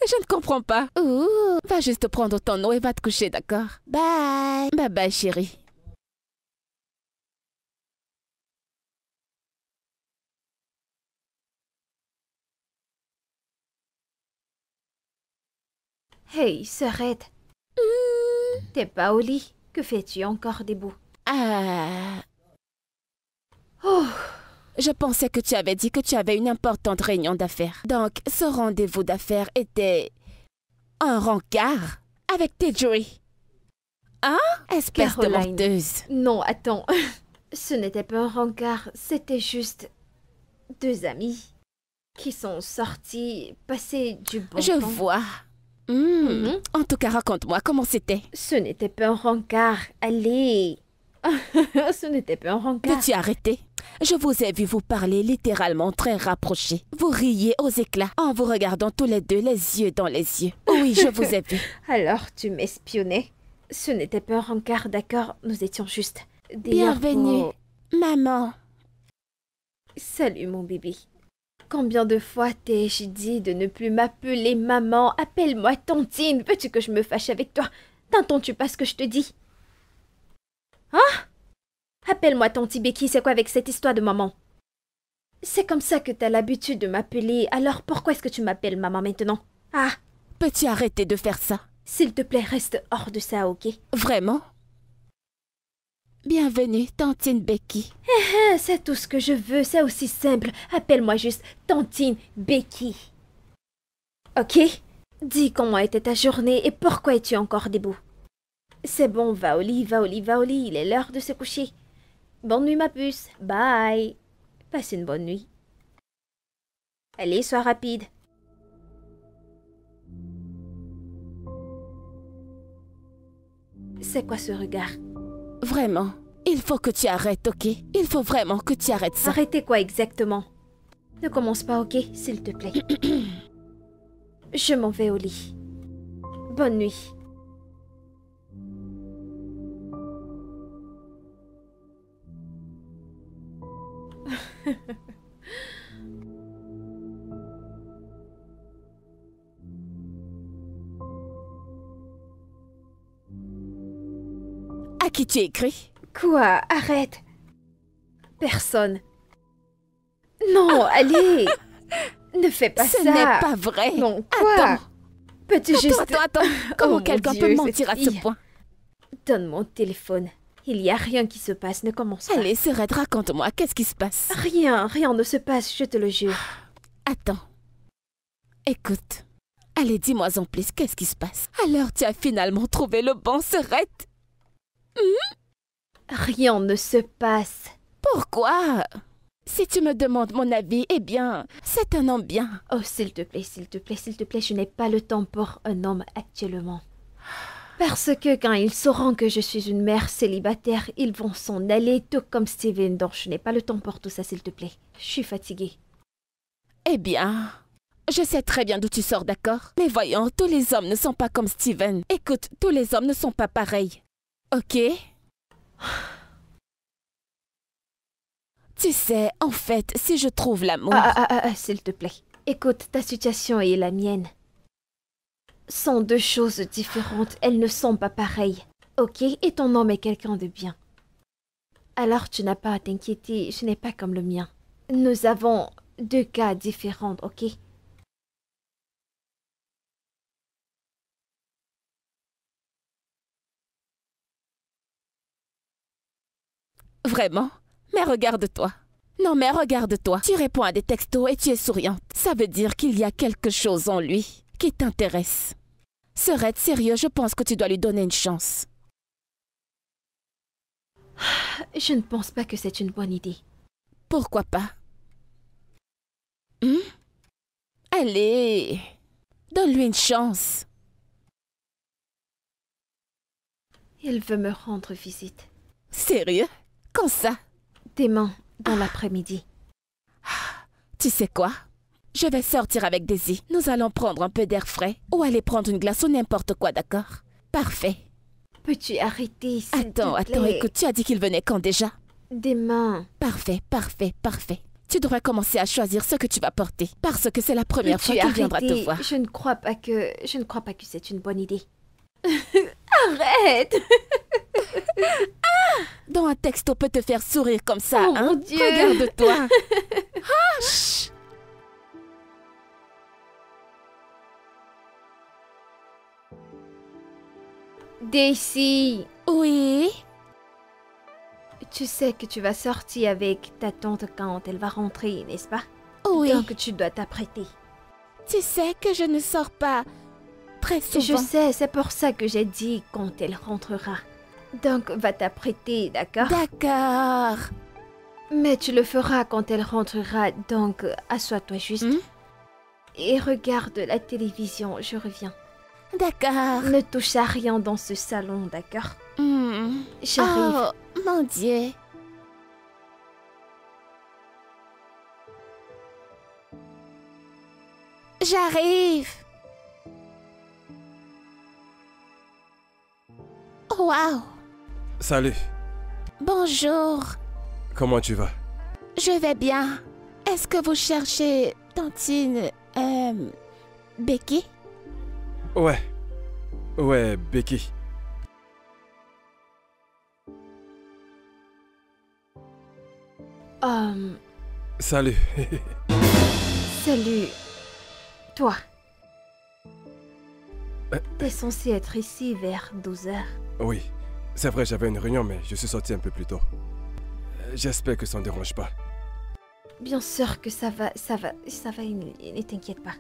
Je ne comprends pas. Ouh, va juste prendre ton eau et va te coucher, d'accord? Bye. Bye bye, chérie. Hey, Sorette. T'es pas au lit. Que fais-tu encore debout? Ah, Oh, je pensais que tu avais dit que tu avais une importante réunion d'affaires. Donc, ce rendez-vous d'affaires était un rencard avec Tejiri. Hein? Espèce de Caroline. menteuse. non, attends. Ce n'était pas un rencard, c'était juste deux amis qui sont sortis passer du bon Je temps. vois. Mhm. En tout cas, raconte-moi comment c'était. Ce n'était pas un rencard, allez. Ce n'était pas un rencard. Veux-tu arrêter? Je vous ai vu vous parler littéralement très rapprochés. Vous riez aux éclats en vous regardant tous les deux les yeux dans les yeux. Oui, je vous ai vu. Alors tu m'espionnais. Ce n'était pas un rencard, d'accord? Nous étions juste des Bienvenue, orpos. maman. Salut mon bébé. Combien de fois t'ai-je dit de ne plus m'appeler maman? Appelle-moi tontine. Veux-tu que je me fâche avec toi? T'entends-tu pas ce que je te dis? Hein? Appelle-moi Tanti Becky, c'est quoi avec cette histoire de maman? C'est comme ça que t'as l'habitude de m'appeler, alors pourquoi est-ce que tu m'appelles maman maintenant? Ah, Peux-tu arrêter de faire ça? s'il te plaît, reste hors de ça, ok? Vraiment? Bienvenue, Tantine Becky. Ah, c'est tout ce que je veux, c'est aussi simple. Appelle-moi juste Tantine Becky. Ok? Dis comment était ta journée et pourquoi es-tu encore debout? C'est bon, va au lit, va au lit, va au lit, il est l'heure de se coucher. Bonne nuit ma puce, bye. Passe une bonne nuit. Allez, sois rapide. C'est quoi ce regard? Vraiment, il faut que tu arrêtes, ok? Il faut vraiment que tu arrêtes ça. Arrêtez quoi exactement? Ne commence pas, ok? S'il te plaît. Je m'en vais au lit. Bonne nuit. À qui tu écris? Quoi? Arrête. Personne. Non, allez. Ne fais pas Ce ça. n'est pas vrai. Non, quoi? Attends. Peux-tu juste... Attends. Comment mon quelqu'un Dieu, peut cette mentir à ce fille. point? Donne mon téléphone. Il n'y a rien qui se passe, ne commence pas. Allez, Serette, raconte-moi, qu'est-ce qui se passe? Rien ne se passe, je te le jure. Attends. Écoute. Allez, dis-moi en plus, qu'est-ce qui se passe? Alors, tu as finalement trouvé le bon Serette? Rien ne se passe. Pourquoi? Si tu me demandes mon avis, eh bien, c'est un homme bien. Oh, s'il te plaît, s'il te plaît, s'il te plaît, je n'ai pas le temps pour un homme actuellement. Parce que quand ils sauront que je suis une mère célibataire, ils vont s'en aller tout comme Steven, donc je n'ai pas le temps pour tout ça, s'il te plaît. Je suis fatiguée. Eh bien, je sais très bien d'où tu sors, d'accord? Mais voyons, tous les hommes ne sont pas comme Steven. Écoute, tous les hommes ne sont pas pareils. Ok? Tu sais, en fait, si je trouve l'amour... S'il te plaît. Écoute, ta situation et la mienne sont deux choses différentes. Elles ne sont pas pareilles. Ok? Et ton homme est quelqu'un de bien. Alors tu n'as pas à t'inquiéter, je n'ai pas comme le mien. Nous avons deux cas différents, ok? Vraiment? Mais regarde-toi. Non, mais regarde-toi. Tu réponds à des textos et tu es souriante. Ça veut dire qu'il y a quelque chose en lui qui t'intéresse. Serait sérieux, je pense que tu dois lui donner une chance. Je ne pense pas que c'est une bonne idée. Pourquoi pas? Allez, donne-lui une chance. Il veut me rendre visite. Sérieux? Quand ça? Demain, dans l'après-midi. Tu sais quoi? Je vais sortir avec Daisy. Nous allons prendre un peu d'air frais ou aller prendre une glace ou n'importe quoi, d'accord? Parfait. Peux-tu arrêter, s'il te plaît? Attends, écoute, tu as dit qu'il venait quand déjà? Demain. Parfait. Tu devrais commencer à choisir ce que tu vas porter, parce que c'est la première fois qu'il viendra te voir. Je ne crois pas que c'est une bonne idée. Arrête! Dont un texto peut te faire sourire comme ça, Oh hein? mon Dieu! Regarde-toi. Chut. Daisy, Oui? tu sais que tu vas sortir avec ta tante quand elle va rentrer, n'est-ce pas? Oui. Donc tu dois t'apprêter. Tu sais que je ne sors pas très souvent. Je sais, c'est pour ça que j'ai dit quand elle rentrera. Donc va t'apprêter, d'accord? D'accord. Mais tu le feras quand elle rentrera, donc assois-toi juste. Et regarde la télévision, je reviens. D'accord. Ne touche à rien dans ce salon, d'accord? Hmm. J'arrive. Oh, mon Dieu. J'arrive. Oh, wow. Salut, Bonjour. comment tu vas? Je vais bien. Est-ce que vous cherchez Tantine Becky? Ouais, Becky. Salut. Salut. Toi. T'es censé être ici vers 12 h. Oui, c'est vrai, j'avais une réunion, mais je suis sorti un peu plus tôt. J'espère que ça ne dérange pas. Bien sûr que ça va, ne t'inquiète pas.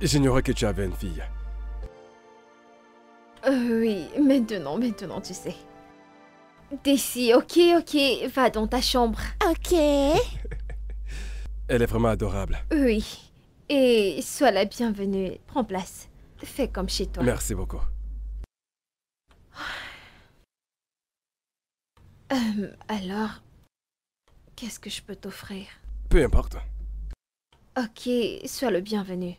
J'ignorais que tu avais une fille. Oui, maintenant, tu sais. Daisy, ok, va dans ta chambre. Ok. Elle est vraiment adorable. Oui, et sois la bienvenue. Prends place. Fais comme chez toi. Merci beaucoup. Alors, qu'est-ce que je peux t'offrir? Peu importe. Ok, sois le bienvenu.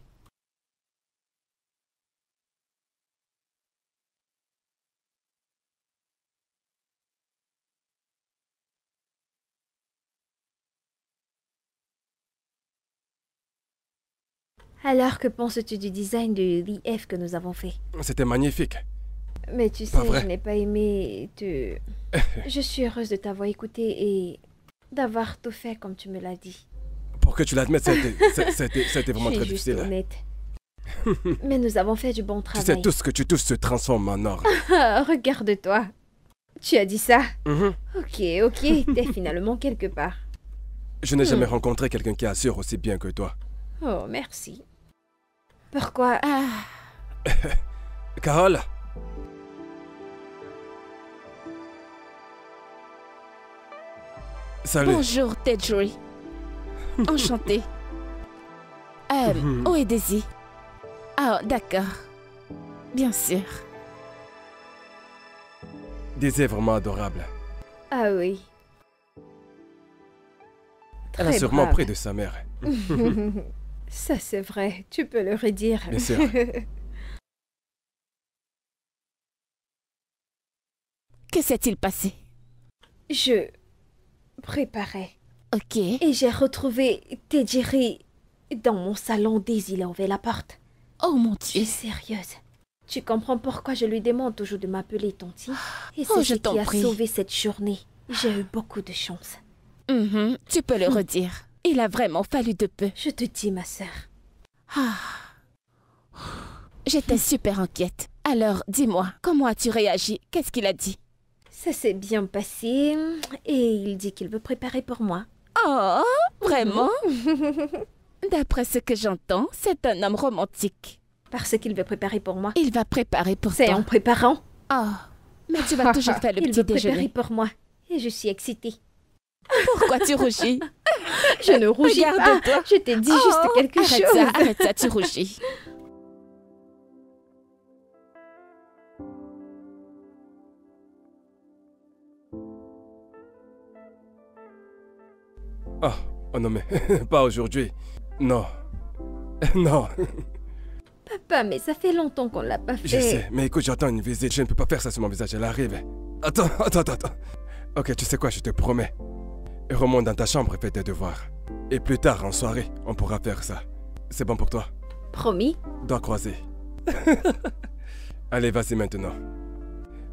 Alors, que penses-tu du design de l'IF que nous avons fait? C'était magnifique. Mais tu sais, je n'ai pas aimé te... Je suis heureuse de t'avoir écouté et d'avoir tout fait comme tu me l'as dit. Pour que tu l'admettes, c'était vraiment très difficile. Je suis juste honnête. Mais nous avons fait du bon travail. Tu sais, tout ce que tu touches se transforme en or. Regarde-toi. Tu as dit ça? Ok, t'es finalement quelque part. Je n'ai jamais rencontré quelqu'un qui assure aussi bien que toi. Oh, merci. Pourquoi? Carole? Salut. Bonjour, Tedjouri. Enchantée. Où est Daisy? Ah, d'accord. Bien sûr. Daisy est vraiment adorable. Ah oui. Elle a sûrement pris de sa mère. Ça, c'est vrai. Tu peux le redire. Bien sûr. Que s'est-il passé? Je préparais. Ok. Et j'ai retrouvé Tedjiri dans mon salon dès il a ouvert la porte. Oh mon Je suis Dieu. sérieuse. Tu comprends pourquoi je lui demande toujours de m'appeler Tonti? Et c'est Oh, ce je t'en qui a prie. sauvé cette journée. J'ai eu beaucoup de chance. Tu peux le redire. Il a vraiment fallu de peu. Je te dis, ma sœur. J'étais super inquiète. Alors, dis-moi, comment as-tu réagi? Qu'est-ce qu'il a dit? Ça s'est bien passé et il dit qu'il veut préparer pour moi. Oh, vraiment? D'après ce que j'entends, c'est un homme romantique. Parce qu'il veut préparer pour moi. Il va préparer pour C'est toi. en préparant. Oh, mais tu vas toujours faire le Il petit veut préparer déjeuner. pour moi. Et je suis excitée. Pourquoi tu rougis? Je ne rougis pas. Regarde-toi. Je t'ai dit juste quelque chose. Arrête ça, tu rougis. Oh non mais, pas aujourd'hui. Non. Non. Papa, mais ça fait longtemps qu'on l'a pas fait. Je sais, mais écoute, j'attends une visite. Je ne peux pas faire ça sur mon visage, elle arrive. Attends. Ok, tu sais quoi, je te promets. Remonte dans ta chambre et fais tes devoirs. Et plus tard, en soirée, on pourra faire ça. C'est bon pour toi? Promis? Doigts croisés. Allez, vas-y maintenant.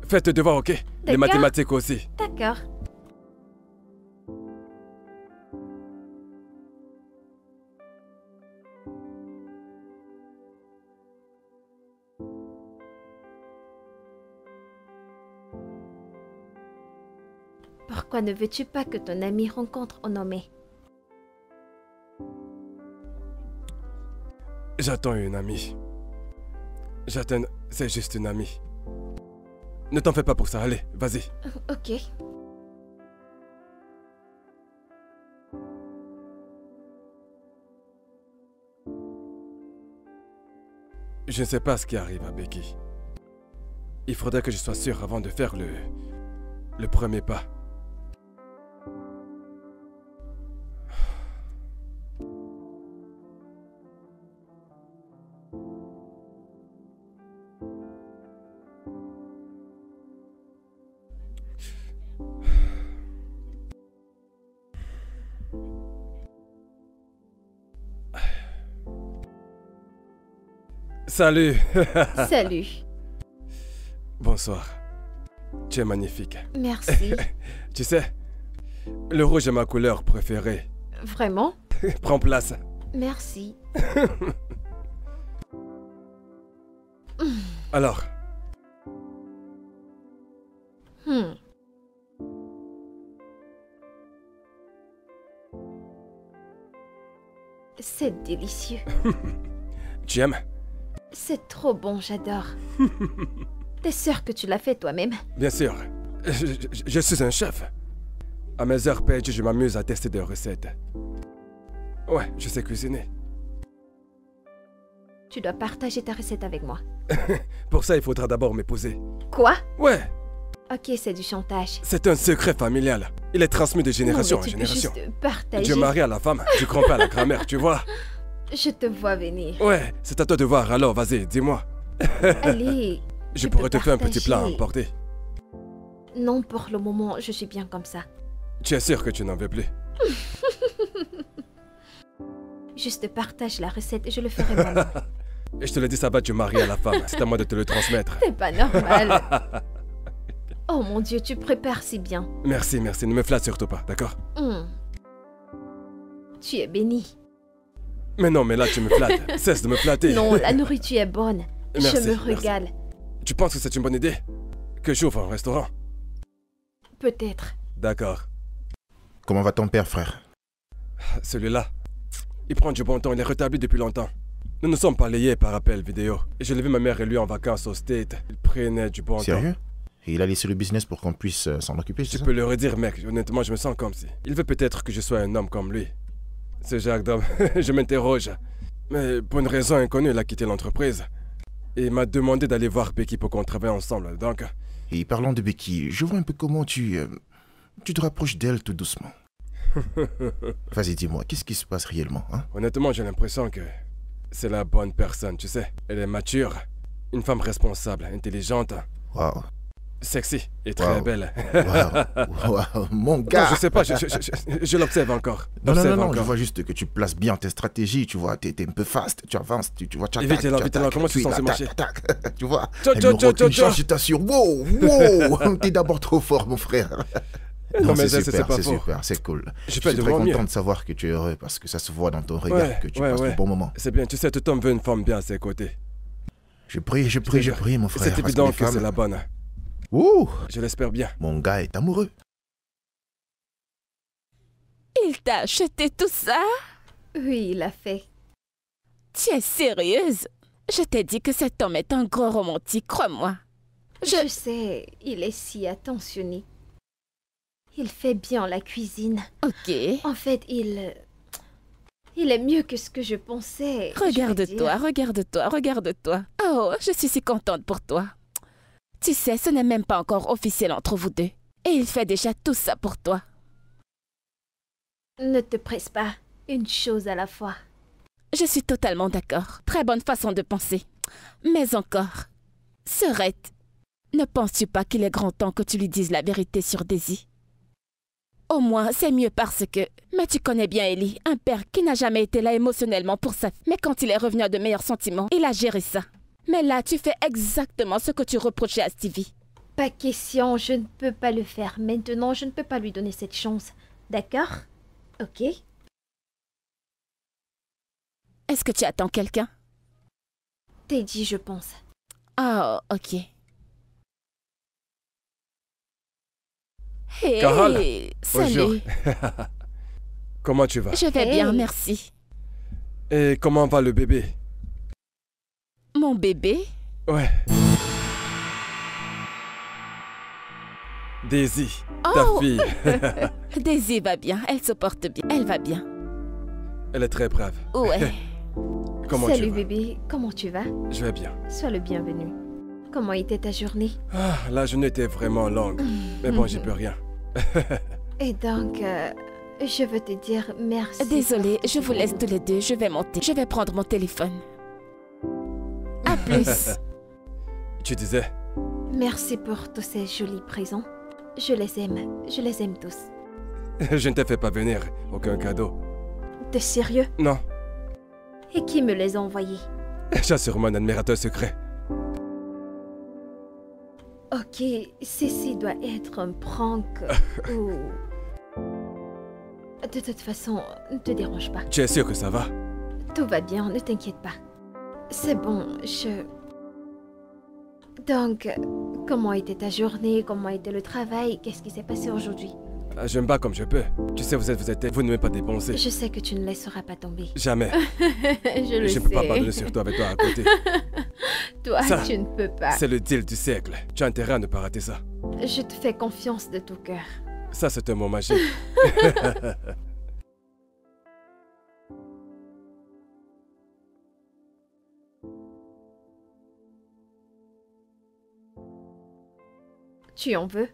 Fais tes devoirs, ok? Les D'accord. mathématiques aussi. D'accord. Pourquoi ne veux-tu pas que ton ami rencontre Onome? J'attends une amie. C'est juste une amie. Ne t'en fais pas pour ça, allez, vas-y. Ok. Je ne sais pas ce qui arrive à Becky. Il faudrait que je sois sûr avant de faire le premier pas. Salut. Salut. Bonsoir. Tu es magnifique. Merci. Tu sais, Le rouge est ma couleur préférée. Vraiment? Prends place. Merci. Alors, Hmm. C'est délicieux. tu aimes? C'est trop bon, j'adore. T'es sûr que tu l'as fait toi-même? Bien sûr. Je suis un chef. À mes heures perdues, je m'amuse à tester des recettes. Ouais, je sais cuisiner. Tu dois partager ta recette avec moi. Pour ça, il faudra d'abord m'épouser. Quoi? Ouais, Ok, c'est du chantage. c'est un secret familial. Il est transmis de génération Non, en mais tu génération. peux juste partager. Dieu marie à la femme, tu crois pas à la grammaire, tu vois? Je te vois venir. Ouais, c'est à toi de voir, alors vas-y, dis-moi. Allez. Je tu pourrais peux te faire un petit plat à partager. emporter. Non, pour le moment, je suis bien comme ça. Tu es sûr que tu n'en veux plus? Juste partage la recette et je le ferai moi-même. Et je te le dis, ça va, tu maries à la femme. C'est à moi de te le transmettre. C'est pas normal. Oh mon Dieu, tu prépares si bien. Merci, merci, ne me flatte surtout pas, d'accord? Hmm. Tu es béni. Mais non, mais là, tu me flattes. Cesse de me flatter. Non, la nourriture est bonne. Merci, je me merci. régale. Tu penses que c'est une bonne idée? Que j'ouvre un restaurant? Peut-être. D'accord. Comment va ton père, frère? Celui-là, il prend du bon temps, il est rétabli depuis longtemps. Nous nous sommes parlé par appel vidéo. Et j'ai levé ma mère et lui en vacances au State. Il prenait du bon temps. Sérieux? Et il a laissé le business pour qu'on puisse s'en occuper, c'est Tu ça? peux le redire, mec. Honnêtement, je me sens comme si. Il veut peut-être que je sois un homme comme lui. Ce Jacques d'homme, je m'interroge. Mais pour une raison inconnue, il a quitté l'entreprise. Et il m'a demandé d'aller voir Becky pour qu'on travaille ensemble. Donc, Et parlant de Becky, je vois un peu comment tu te rapproches d'elle tout doucement. Vas-y, dis-moi, qu'est-ce qui se passe réellement, hein? honnêtement, j'ai l'impression que c'est la bonne personne, tu sais. Elle est mature, une femme responsable, intelligente, Waouh, sexy et très Wow. belle. waouh, waouh, mon Non, gars! je sais pas, je l'observe encore. Non, J'observe je encore. vois juste que tu places bien tes stratégies, tu vois, t'es un peu fast, tu avances, tu vois, tu Et vite, attaques, alors, comment tu es censé marcher? Tu vois, Tcho, elle tcho, me tcho, recule, tcho, tcho. je t'assure, wow, t'es d'abord trop fort, mon frère. Non, mais c'est c'est super, pas c'est faux. super, c'est cool. Je Je fais suis de très mon mieux. content de savoir que tu es heureux parce que ça se voit dans ton regard Ouais, que tu ouais, passes ouais. de bons moments. C'est bien, tu sais, tout homme veut une femme bien à ses côtés. Je prie, mon frère. C'est parce évident les que c'est femmes- la bonne. Ouh, Je l'espère bien. mon gars est amoureux. Il t'a acheté tout ça? Oui, il a fait. Tu es sérieuse? Je t'ai dit que cet homme est un gros romantique, crois-moi. Je sais, il est si attentionné. Il fait bien la cuisine. Ok. En fait, il est mieux que ce que je pensais. je veux Regarde-toi, dire. regarde-toi, regarde-toi. Oh, je suis si contente pour toi. Tu sais, ce n'est même pas encore officiel entre vous deux. Et il fait déjà tout ça pour toi. Ne te presse pas. Une chose à la fois. Je suis totalement d'accord. Très bonne façon de penser. Mais encore, Serette, ne penses-tu pas qu'il est grand temps que tu lui dises la vérité sur Daisy? Au moins, c'est mieux parce que... Mais tu connais bien Ellie, un père qui n'a jamais été là émotionnellement pour sa fille. Mais quand il est revenu à de meilleurs sentiments, il a géré ça. Mais là, tu fais exactement ce que tu reprochais à Stevie. Pas question, je ne peux pas le faire. Maintenant, je ne peux pas lui donner cette chance. D'accord? Ok? Est-ce que tu attends quelqu'un? T'es dit, je pense. Oh, ok. Hey, Carole, salut. bonjour. Comment tu vas? Je vais bien, Hey. merci. Et comment va le bébé? Mon bébé? Ouais. Daisy, ta Oh. fille. Daisy va bien, elle se porte bien, elle va bien. Elle est très brave. Ouais. Comment Salut tu vas? bébé, comment tu vas? Je vais bien. Sois le bienvenu. Comment était ta journée? Ah, la journée était vraiment longue. Mais bon, j'y peux rien. Et donc, je veux te dire merci. Désolée, je vous laisse tous les deux, je vais monter. Je vais prendre mon téléphone. À plus. Tu disais? Merci pour tous ces jolis présents. Je les aime tous. Je ne t'ai fait pas venir. Aucun cadeau. T'es sérieux? Non, Et qui me les a envoyés? j'ai sûrement un admirateur secret. Ok, ceci doit être un prank ou... De toute façon, ne te dérange pas. Tu es sûr que ça va? Tout va bien, ne t'inquiète pas. C'est bon, Donc, comment était ta journée? Comment était le travail? Qu'est-ce qui s'est passé aujourd'hui? Je me bats comme je peux. Tu sais, vous ne m'avez pas dépensé. Je sais que tu ne laisseras pas tomber. Jamais. Je le sais. Je ne peux pas pardonner sur toi avec toi à côté. Toi, Ça, tu ne peux pas. C'est le deal du siècle. Tu as intérêt à ne pas rater ça. Je te fais confiance de tout cœur. Ça, c'est un mot magique. Tu en veux?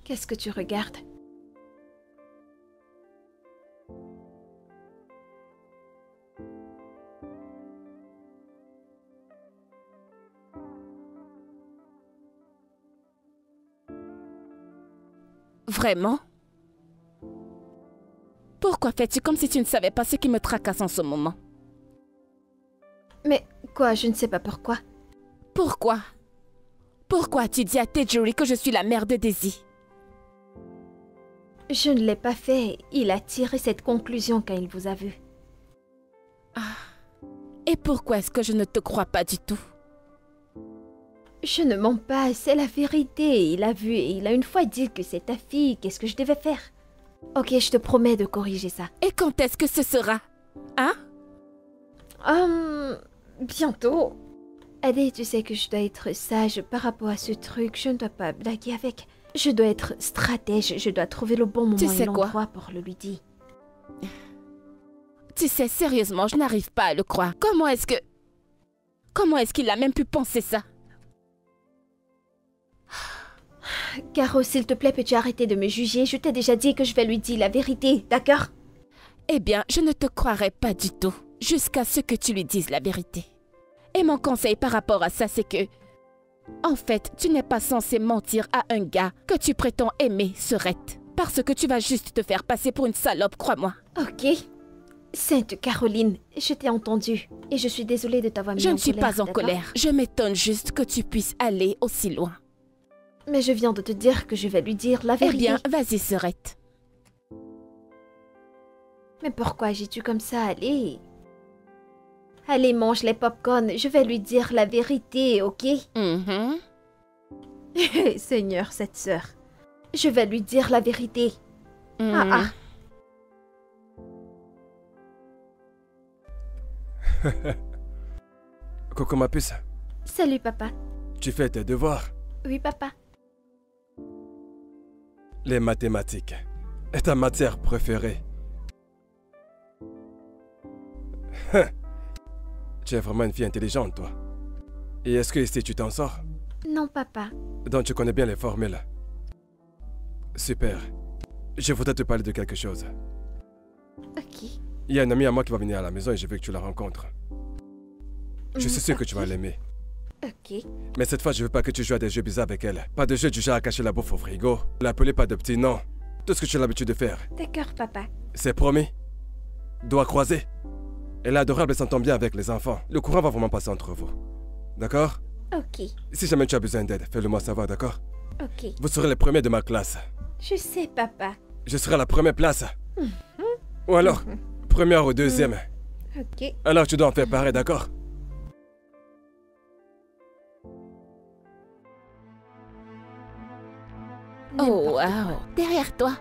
Qu'est-ce que tu regardes? Vraiment? Pourquoi fais-tu comme si tu ne savais pas ce qui me tracasse en ce moment? Mais quoi, je ne sais pas pourquoi. Pourquoi? Pourquoi as-tu dit à Tejuri que je suis la mère de Daisy? Je ne l'ai pas fait. Il a tiré cette conclusion quand il vous a vu. Et pourquoi est-ce que je ne te crois pas du tout? Je ne mens pas, c'est la vérité. Il a vu et il a une fois dit que c'est ta fille. Qu'est-ce que je devais faire? Ok, je te promets de corriger ça. Et quand est-ce que ce sera? Hein? Bientôt. Adé, tu sais que je dois être sage par rapport à ce truc. Je ne dois pas blaguer avec. Je dois être stratège. Je dois trouver le bon moment et l'endroit pour le lui dire. Tu sais, sérieusement, je n'arrive pas à le croire. Comment est-ce qu'il a même pu penser ça? Caro, s'il te plaît, peux-tu arrêter de me juger? Je t'ai déjà dit que je vais lui dire la vérité, d'accord? Eh bien, je ne te croirai pas du tout, jusqu'à ce que tu lui dises la vérité. Et mon conseil par rapport à ça, c'est que... En fait, tu n'es pas censé mentir à un gars que tu prétends aimer, Serette. Parce que tu vas juste te faire passer pour une salope, crois-moi. Ok. Sainte Caroline, je t'ai entendu. Et je suis désolée de t'avoir mis en colère. Je ne suis pas en colère. Je m'étonne juste que tu puisses aller aussi loin. Mais je viens de te dire que je vais lui dire la vérité. Eh bien, vas-y, Serette. Mais pourquoi agis-tu comme ça? Allez. Allez, mange les pop-corn. Je vais lui dire la vérité, ok? Seigneur, cette sœur. Je vais lui dire la vérité. Coco, ma puce. Salut, papa. Tu fais tes devoirs? Oui, papa. Les mathématiques est ta matière préférée. Tu es vraiment une fille intelligente, toi. Et est-ce que ici tu t'en sors? Non, papa. Donc tu connais bien les formules. Super. Je voudrais te parler de quelque chose. Ok. Il y a une amie à moi qui va venir à la maison et je veux que tu la rencontres. Je suis sûr que tu vas l'aimer. Ok. Mais cette fois, je veux pas que tu joues à des jeux bizarres avec elle. Pas de jeux du genre à cacher la bouffe au frigo. L'appeler pas de petit nom. Tout ce que tu as l'habitude de faire. D'accord, papa. C'est promis. Doigts croisés. Elle est adorable et s'entend bien avec les enfants. Le courant va vraiment passer entre vous. D'accord? Ok. Si jamais tu as besoin d'aide, fais-le moi savoir, d'accord? Ok. Vous serez les premiers de ma classe. Je sais, papa. Je serai à la première place. Ou alors, première ou deuxième. Ok. Alors tu dois en faire pareil, d'accord? Oh, wow. Derrière toi.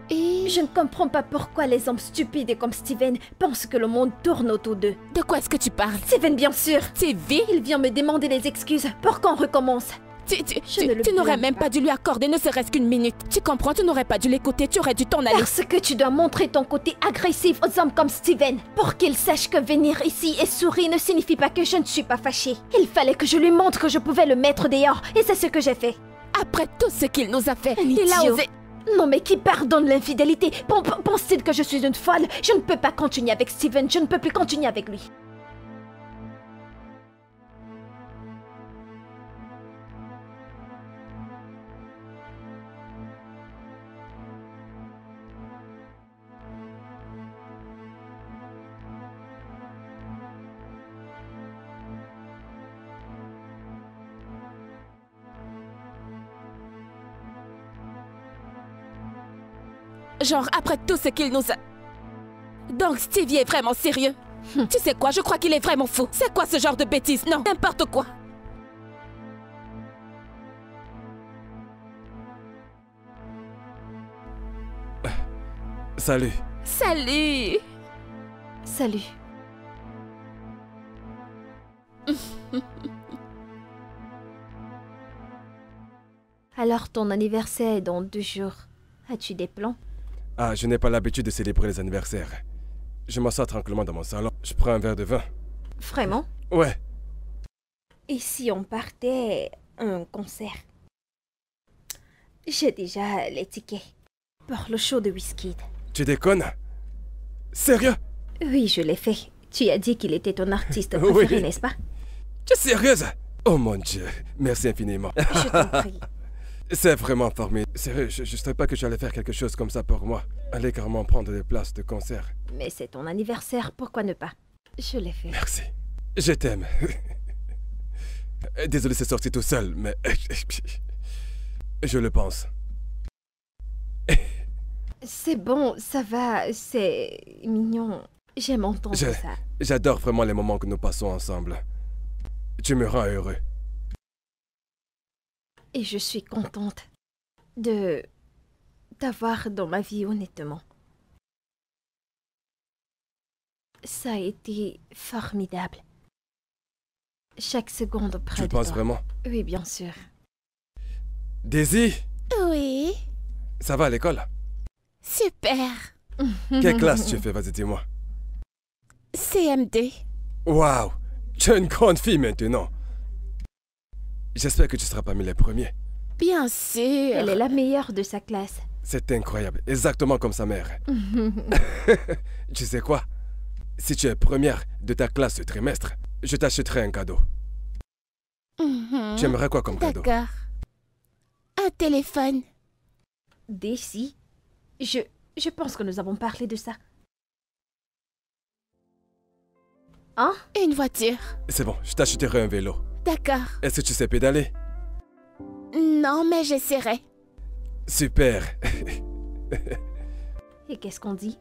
Et... Je ne comprends pas pourquoi les hommes stupides comme Steven pensent que le monde tourne autour d'eux. De quoi est-ce que tu parles? Steven, bien sûr. Stevie? Il vient me demander des excuses pour qu'on recommence. Tu n'aurais même pas dû lui accorder ne serait-ce qu'une minute. Tu comprends? Tu n'aurais pas dû l'écouter, tu aurais dû t'en aller. Parce que tu dois montrer ton côté agressif aux hommes comme Steven. Pour qu'il sache que venir ici et sourire ne signifie pas que je ne suis pas fâchée. Il fallait que je lui montre que je pouvais le mettre dehors. Et c'est ce que j'ai fait. Après tout ce qu'il nous a fait, Un il a idiot. osé... Non mais qui pardonne l'infidélité? Pense-t-il que je suis une folle? Je ne peux pas continuer avec Steven, je ne peux plus continuer avec lui. Genre, après tout ce qu'il nous a... Donc, Stevie est vraiment sérieux. Tu sais quoi, je crois qu'il est vraiment fou. C'est quoi ce genre de bêtises? Non, n'importe quoi. Salut. Salut. Salut. Alors, ton anniversaire est dans 2 jours. As-tu des plans? Ah, je n'ai pas l'habitude de célébrer les anniversaires. Je m'assois tranquillement dans mon salon. Je prends un verre de vin. Vraiment? Ouais. Et si on partait à un concert? J'ai déjà les tickets pour le show de Wizkid. Tu déconnes? Sérieux? Oui, je l'ai fait. Tu as dit qu'il était ton artiste Oui. préféré, n'est-ce pas? Tu es sérieuse? Oh mon Dieu, merci infiniment. Je t'en prie. C'est vraiment formidable. Sérieux, je ne savais pas que tu allais faire quelque chose comme ça pour moi. Aller carrément prendre des places de concert. Mais c'est ton anniversaire, pourquoi ne pas? Je l'ai fait. Merci. Je t'aime. Désolé, c'est sorti tout seul, mais... Je le pense. C'est bon, ça va, c'est mignon. J'aime entendre ça. J'adore vraiment les moments que nous passons ensemble. Tu me rends heureux. Et je suis contente de t'avoir dans ma vie, honnêtement. Ça a été formidable. Chaque seconde près Tu de penses toi. vraiment? Oui, bien sûr. Daisy, Oui. ça va à l'école? Super. Quelle classe tu fais? Vas-y, dis-moi. CM2. Waouh, tu es une grande fille maintenant. J'espère que tu seras parmi les premiers. Bien sûr. Elle est la meilleure de sa classe. C'est incroyable, exactement comme sa mère. Tu sais quoi? Si tu es première de ta classe ce trimestre, je t'achèterai un cadeau. Tu aimerais quoi comme cadeau? D'accord. Un téléphone. Daisy, je pense que nous avons parlé de ça. Hein? Une voiture. C'est bon, je t'achèterai un vélo. D'accord. Est-ce que tu sais pédaler? Non, mais j'essaierai. Super. Et qu'est-ce qu'on dit?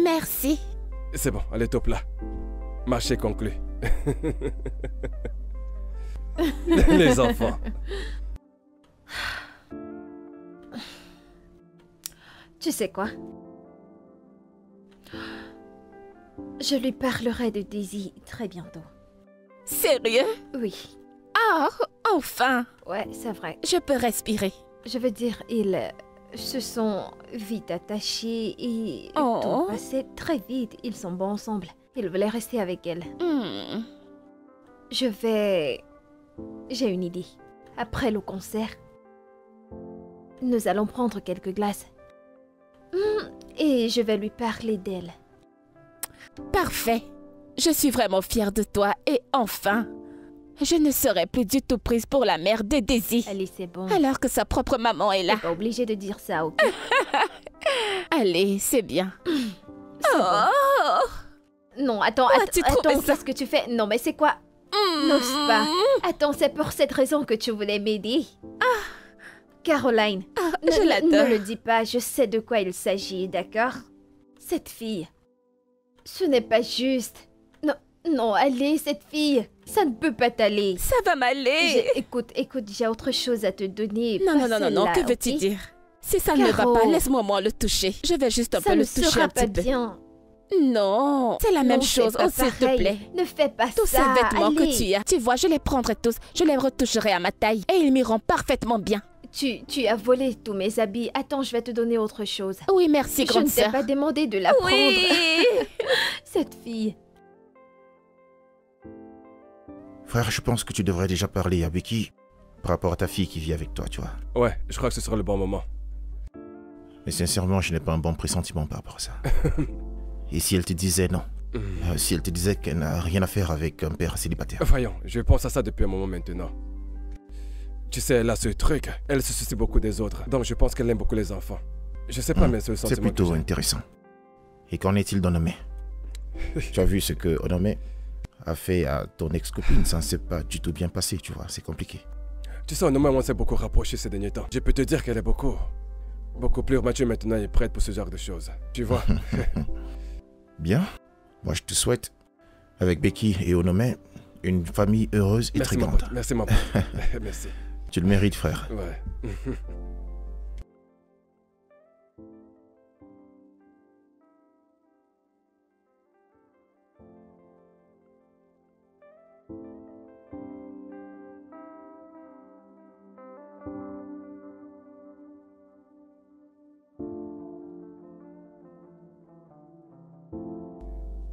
Merci. C'est bon, allez, top là. Marché conclu. Les enfants. Tu sais quoi? Je lui parlerai de Daisy très bientôt. Sérieux? Oui, Oh, enfin. ouais, c'est vrai. Je peux respirer. Je veux dire, ils se sont vite attachés et Oh. tout passait très vite. Ils sont bons ensemble. Il voulait rester avec elle. J'ai une idée. Après le concert, nous allons prendre quelques glaces. Et je vais lui parler d'elle. Parfait. Je suis vraiment fière de toi et enfin, je ne serai plus du tout prise pour la mère de Daisy. Allez, c'est bon. Alors que sa propre maman est là. T'es pas obligé de dire ça, ok? Allez, c'est bien. C'est bon. Oh. Non, attends, tu trouvais attends, ça? qu'est-ce que tu fais? Non, mais c'est quoi? N'ose pas. Attends, c'est pour cette raison que tu voulais m'aider. Caroline, Je ne l'adore. le dis pas, je sais de quoi il s'agit, d'accord? Cette fille, ce n'est pas juste. Non, non, allez, cette fille, ça ne peut pas t'aller. Ça va m'aller. Écoute, j'ai autre chose à te donner. Non, pas non, non, non, non, celle-là, que veux-tu ok? dire? Si ça ne va Caro. pas, laisse-moi moi le toucher. Je vais juste un Ça peu ne le toucher sera un pas petit peu. bien. Non, c'est la même Non, c'est chose. pas Oh, s'il te pareil. plaît. Ne fais pas Tous ça. ces vêtements allez. que tu as, tu vois, je les prendrai tous. Je les retoucherai à ma taille et ils m'iront parfaitement bien. Tu as volé tous mes habits. Attends, je vais te donner autre chose. Oui, merci, Je grande ne t'ai sœur. pas demandé de la Oui. prendre. Cette fille. Frère, je pense que tu devrais déjà parler à Becky par rapport à ta fille qui vit avec toi, tu vois. Ouais, je crois que ce sera le bon moment. Mais sincèrement, je n'ai pas un bon pressentiment par rapport à ça. Et si elle te disait non? Si elle te disait qu'elle n'a rien à faire avec un père célibataire? Voyons, je pense à ça depuis un moment maintenant. Tu sais, elle a ce truc, elle se soucie beaucoup des autres, donc je pense qu'elle aime beaucoup les enfants. Je sais pas, mais c'est le C'est sentiment que plutôt j'ai. intéressant. Et qu'en est-il d'Onome? Tu as vu ce que Onome a fait à ton ex-copine? Ça ne s'est pas du tout bien passé, tu vois, c'est compliqué. Tu sais, nous-mêmes, on s'est beaucoup rapprochés ces derniers temps. Je peux te dire qu'elle est beaucoup Beaucoup plus mature maintenant et prête pour ce genre de choses. Tu vois. Bien. Moi, je te souhaite, avec Becky et Onome, une famille heureuse et Merci, très mon grande. pote. Merci, mon pote. Merci. Tu le mérites, frère. Ouais.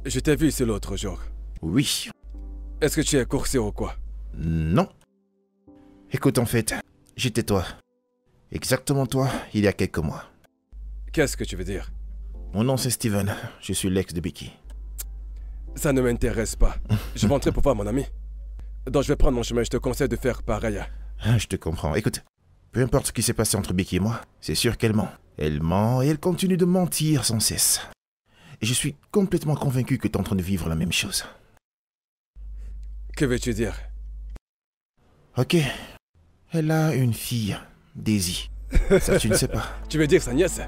Je t'ai vu ici l'autre jour. Oui. Est-ce que tu es coursé ou quoi? Non. Écoute, en fait, j'étais toi. Exactement toi, il y a quelques mois. Qu'est-ce que tu veux dire? Mon nom, c'est Steven. Je suis l'ex de Becky. Ça ne m'intéresse pas. Je vais entrer pour voir mon ami. Donc je vais prendre mon chemin, je te conseille de faire pareil. Je te comprends. Écoute, peu importe ce qui s'est passé entre Becky et moi, c'est sûr qu'elle ment. Elle ment et elle continue de mentir sans cesse. Et je suis complètement convaincu que tu es en train de vivre la même chose. Que veux-tu dire? Ok. Elle a une fille, Daisy. Ça, tu ne sais pas. Tu veux dire sa nièce?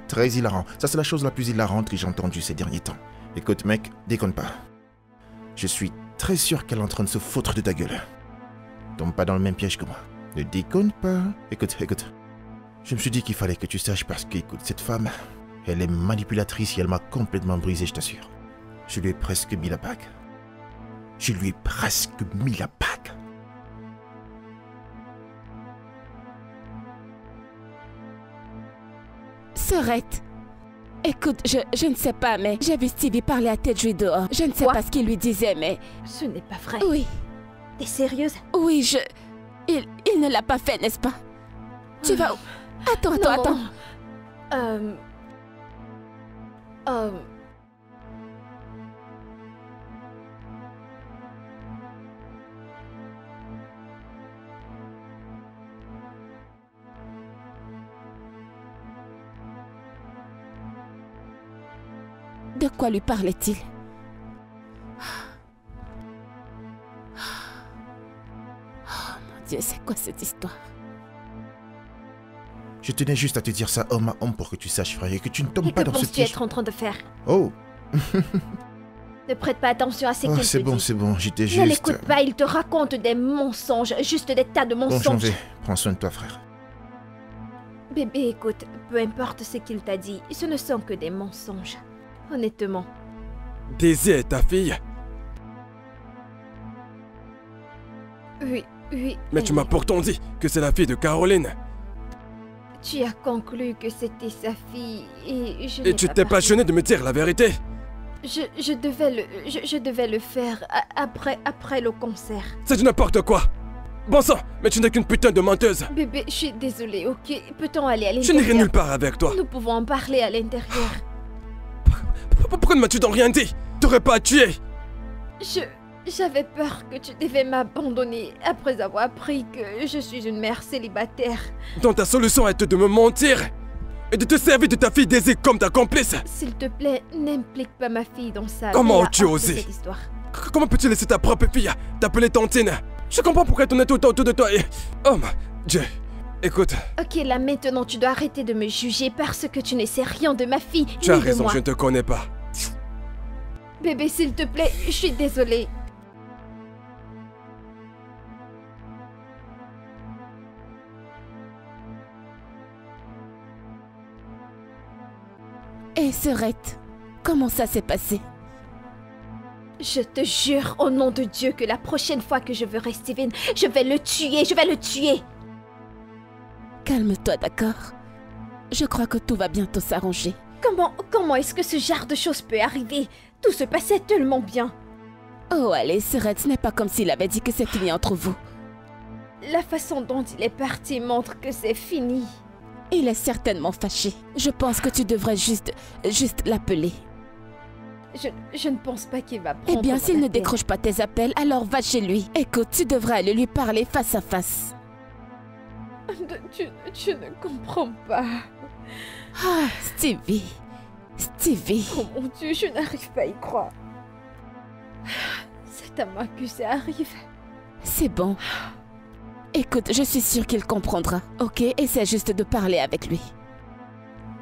Très hilarant. Ça, c'est la chose la plus hilarante que j'ai entendue ces derniers temps. Écoute, mec, déconne pas. Je suis très sûr qu'elle est en train de se foutre de ta gueule. Tombe pas dans le même piège que moi. Ne déconne pas. Écoute. Je me suis dit qu'il fallait que tu saches parce que, écoute, cette femme, elle est manipulatrice et elle m'a complètement brisé, je t'assure. Je lui ai presque mis la bague. Serette. Écoute, je ne sais pas, mais j'ai vu Stevie parler à Tedry dehors. Je ne sais Quoi? pas ce qu'il lui disait, mais... Ce n'est pas vrai. Oui, T'es sérieuse? oui, il ne l'a pas fait, n'est-ce pas? Tu vas où? Attends. De quoi lui parlait-il? Oh mon Dieu, c'est quoi cette histoire? Je tenais juste à te dire ça homme à homme pour que tu saches, frère, et que tu ne tombes Et pas que dans ce penses-tu piège. être en train de faire? Oh, Ne prête pas attention à ce qu'il te c'est dit. bon, j'étais Ne juste... l'écoute pas, il te raconte des mensonges, juste des tas de Bon, mensonges. j'en vais. Prends soin de toi, frère. Bébé, écoute, peu importe ce qu'il t'a dit, ce ne sont que des mensonges. Honnêtement. Daisy est ta fille? Oui. Mais tu m'as pourtant dit que c'est la fille de Caroline. Tu as conclu que c'était sa fille et je Et tu t'es pas gêné de me dire la vérité? Je devais le faire après le concert. C'est du n'importe quoi. Bon sang, mais tu n'es qu'une putain de menteuse. Bébé, je suis désolée, ok? Peut-on aller à Je l'intérieur? n'irai nulle part avec toi. Nous pouvons en parler à l'intérieur. Pourquoi ne m'as-tu donc rien dit? T'aurais pas à tuer. J'avais peur que tu devais m'abandonner après avoir appris que je suis une mère célibataire. Donc ta solution est de me mentir et de te servir de ta fille Daisy comme ta complice. S'il te plaît, n'implique pas ma fille dans ça. Comment Mets-la as-tu hors de osé? cette histoire. Comment peux-tu laisser ta propre fille t'appeler tantine? Je comprends pourquoi elle tourne tout le temps autour de toi et... Oh mon Dieu. Écoute, Ok, là maintenant tu dois arrêter de me juger parce que tu ne sais rien de ma fille tu as ni de raison, moi. je ne te connais pas. Bébé, s'il te plaît, je suis désolée. Et Serette, comment ça s'est passé? Je te jure au nom de Dieu que la prochaine fois que je verrai Steven, je vais le tuer. Calme-toi, d'accord? Je crois que tout va bientôt s'arranger. Comment est-ce que ce genre de choses peut arriver? Tout se passait tellement bien. Oh allez, Serette, ce n'est pas comme s'il avait dit que c'est fini entre vous. La façon dont il est parti montre que c'est fini. Il est certainement fâché. Je pense que tu devrais juste l'appeler. Je ne pense pas qu'il va prendre Eh bien, mon s'il ne appel. décroche pas tes appels, alors va chez lui. Écoute, tu devrais aller lui parler face à face. Tu ne comprends pas. Ah, Stevie. Oh mon Dieu, je n'arrive pas à y croire. C'est à moi que ça arrive. C'est bon. Écoute, je suis sûre qu'il comprendra, ok? Essaie juste de parler avec lui.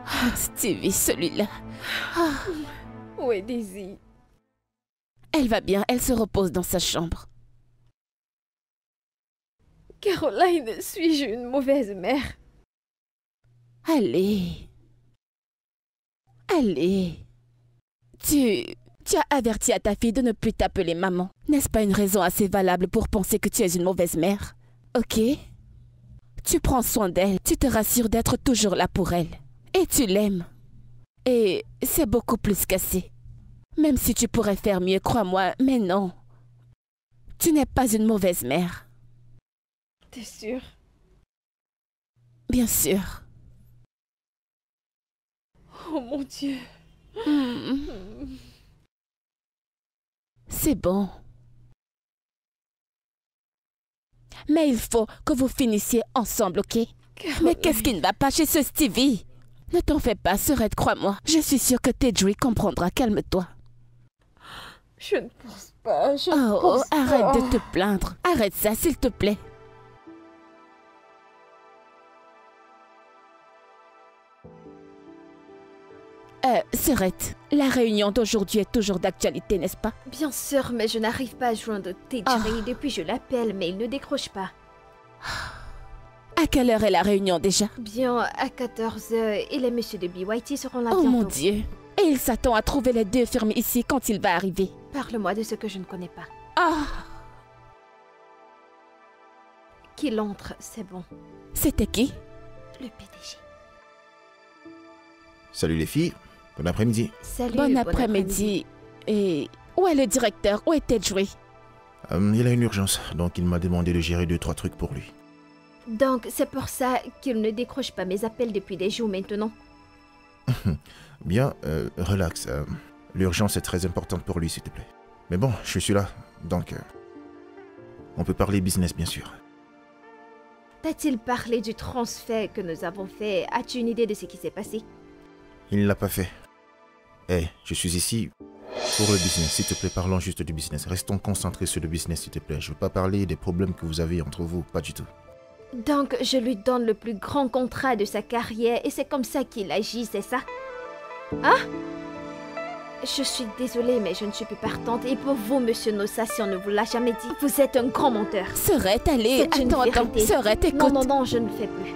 Ah, Stevie, celui-là. Ah. Où est Daisy? Elle va bien, elle se repose dans sa chambre. Caroline, suis-je une mauvaise mère? Allez. Allez. Tu as averti à ta fille de ne plus t'appeler maman. N'est-ce pas une raison assez valable pour penser que tu es une mauvaise mère? Ok? Tu prends soin d'elle, tu te rassures d'être toujours là pour elle. Et tu l'aimes. Et c'est beaucoup plus qu'assez. Même si tu pourrais faire mieux, crois-moi, mais non. Tu n'es pas une mauvaise mère. T'es sûre? Bien sûr. Oh mon Dieu. C'est bon. Mais il faut que vous finissiez ensemble, ok? Mais qu'est-ce qui ne va pas chez ce Stevie? Ne t'en fais pas, Serette, crois-moi. Je suis sûre que Tedri comprendra, calme-toi. Je ne pense pas, je ne Oh, pense pas. arrête de te plaindre. Arrête ça, s'il te plaît. Serette, la réunion d'aujourd'hui est toujours d'actualité, n'est-ce pas? Bien sûr, mais je n'arrive pas à joindre Tedri. Depuis je l'appelle, mais il ne décroche pas. À quelle heure est la réunion déjà? Bien, à 14h, et les messieurs de BYT seront là Oh bientôt. mon Dieu. Et il s'attend à trouver les deux firmes ici quand il va arriver. Parle-moi de ce que je ne connais pas. Ah, Qu'il entre, c'est bon. c'était qui? Le PDG. Salut les filles, bon après-midi. Salut, Bon après-midi. Et où est le directeur? Où est Tedri? Il a une urgence, donc il m'a demandé de gérer 2-3 trucs pour lui. Donc, c'est pour ça qu'il ne décroche pas mes appels depuis des jours maintenant. Bien, relax. L'urgence est très importante pour lui, s'il te plaît. Mais bon, je suis là, donc... on peut parler business, bien sûr. T'a-t-il parlé du transfert que nous avons fait? As-tu une idée de ce qui s'est passé? Il ne l'a pas fait. Eh, je suis ici pour le business. S'il te plaît, parlons juste du business. Restons concentrés sur le business, s'il te plaît. Je ne veux pas parler des problèmes que vous avez entre vous, pas du tout. Donc, je lui donne le plus grand contrat de sa carrière et c'est comme ça qu'il agit, c'est ça? Hein? Je suis désolée, mais je ne suis plus partante. Et pour vous, monsieur Nossa, si on ne vous l'a jamais dit, vous êtes un grand menteur. Serette, allez, C'est une attends. vérité. Serette, écoute. Non, je ne le fais plus.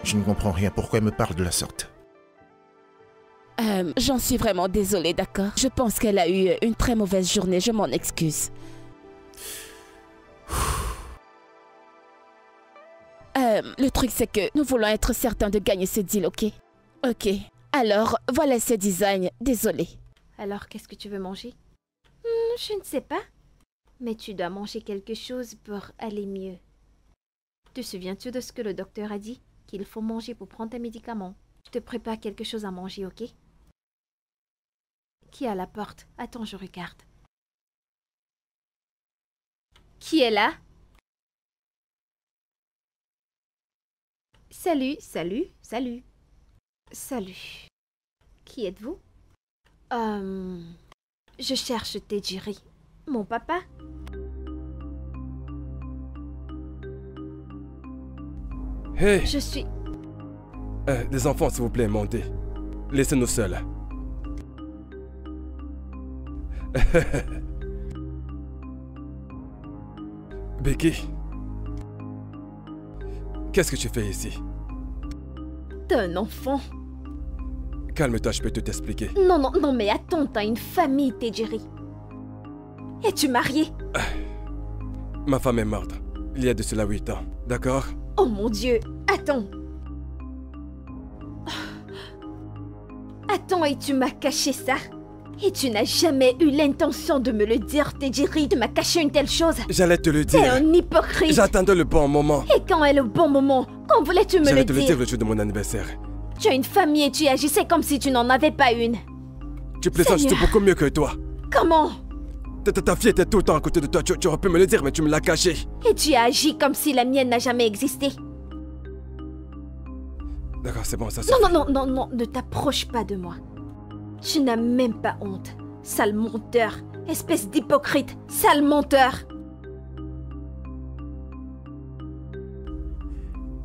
Je ne comprends rien. Pourquoi elle me parle de la sorte? J'en suis vraiment désolée, d'accord? Je pense qu'elle a eu une très mauvaise journée, je m'en excuse. Le truc, c'est que nous voulons être certains de gagner ce deal, ok? Ok. Alors, voilà ce design. Désolée. Alors, qu'est-ce que tu veux manger? Je ne sais pas. Mais tu dois manger quelque chose pour aller mieux. Te souviens-tu de ce que le docteur a dit? Qu'il faut manger pour prendre tes médicaments. Je te prépare quelque chose à manger, ok? Qui est à la porte? Attends, je regarde. Qui est là? Salut. Qui êtes-vous? Je cherche Tedri. Mon papa? Hey, Je suis... les enfants, s'il vous plaît, montez. Laissez-nous seuls. Becky, qu'est-ce que tu fais ici? T'es un enfant. Calme-toi, je peux tout t'expliquer. Non, mais attends, t'as une famille, Tedri. Es-tu marié? Ma femme est morte, il y a de cela 8 ans, d'accord? Oh mon Dieu, attends. Attends, et tu m'as caché ça? Et tu n'as jamais eu l'intention de me le dire, Tedri, de me cacher une telle chose? J'allais te le T'es dire. un hypocrite. J'attendais le bon moment. Et quand est le bon moment? Quand voulais-tu me J'allais le te le dire dire? le jour de mon anniversaire. Tu as une famille et tu agissais comme si tu n'en avais pas une. Tu plaisantes, j'étais Seigneur. beaucoup mieux que toi. Comment? Ta fille était tout le temps à côté de toi, tu aurais pu me le dire, mais tu me l'as caché. Et tu as agi comme si la mienne n'a jamais existé. D'accord, c'est bon, ça c'est... Non, ne t'approche pas de moi. Tu n'as même pas honte. Sale menteur. Espèce d'hypocrite. Sale menteur.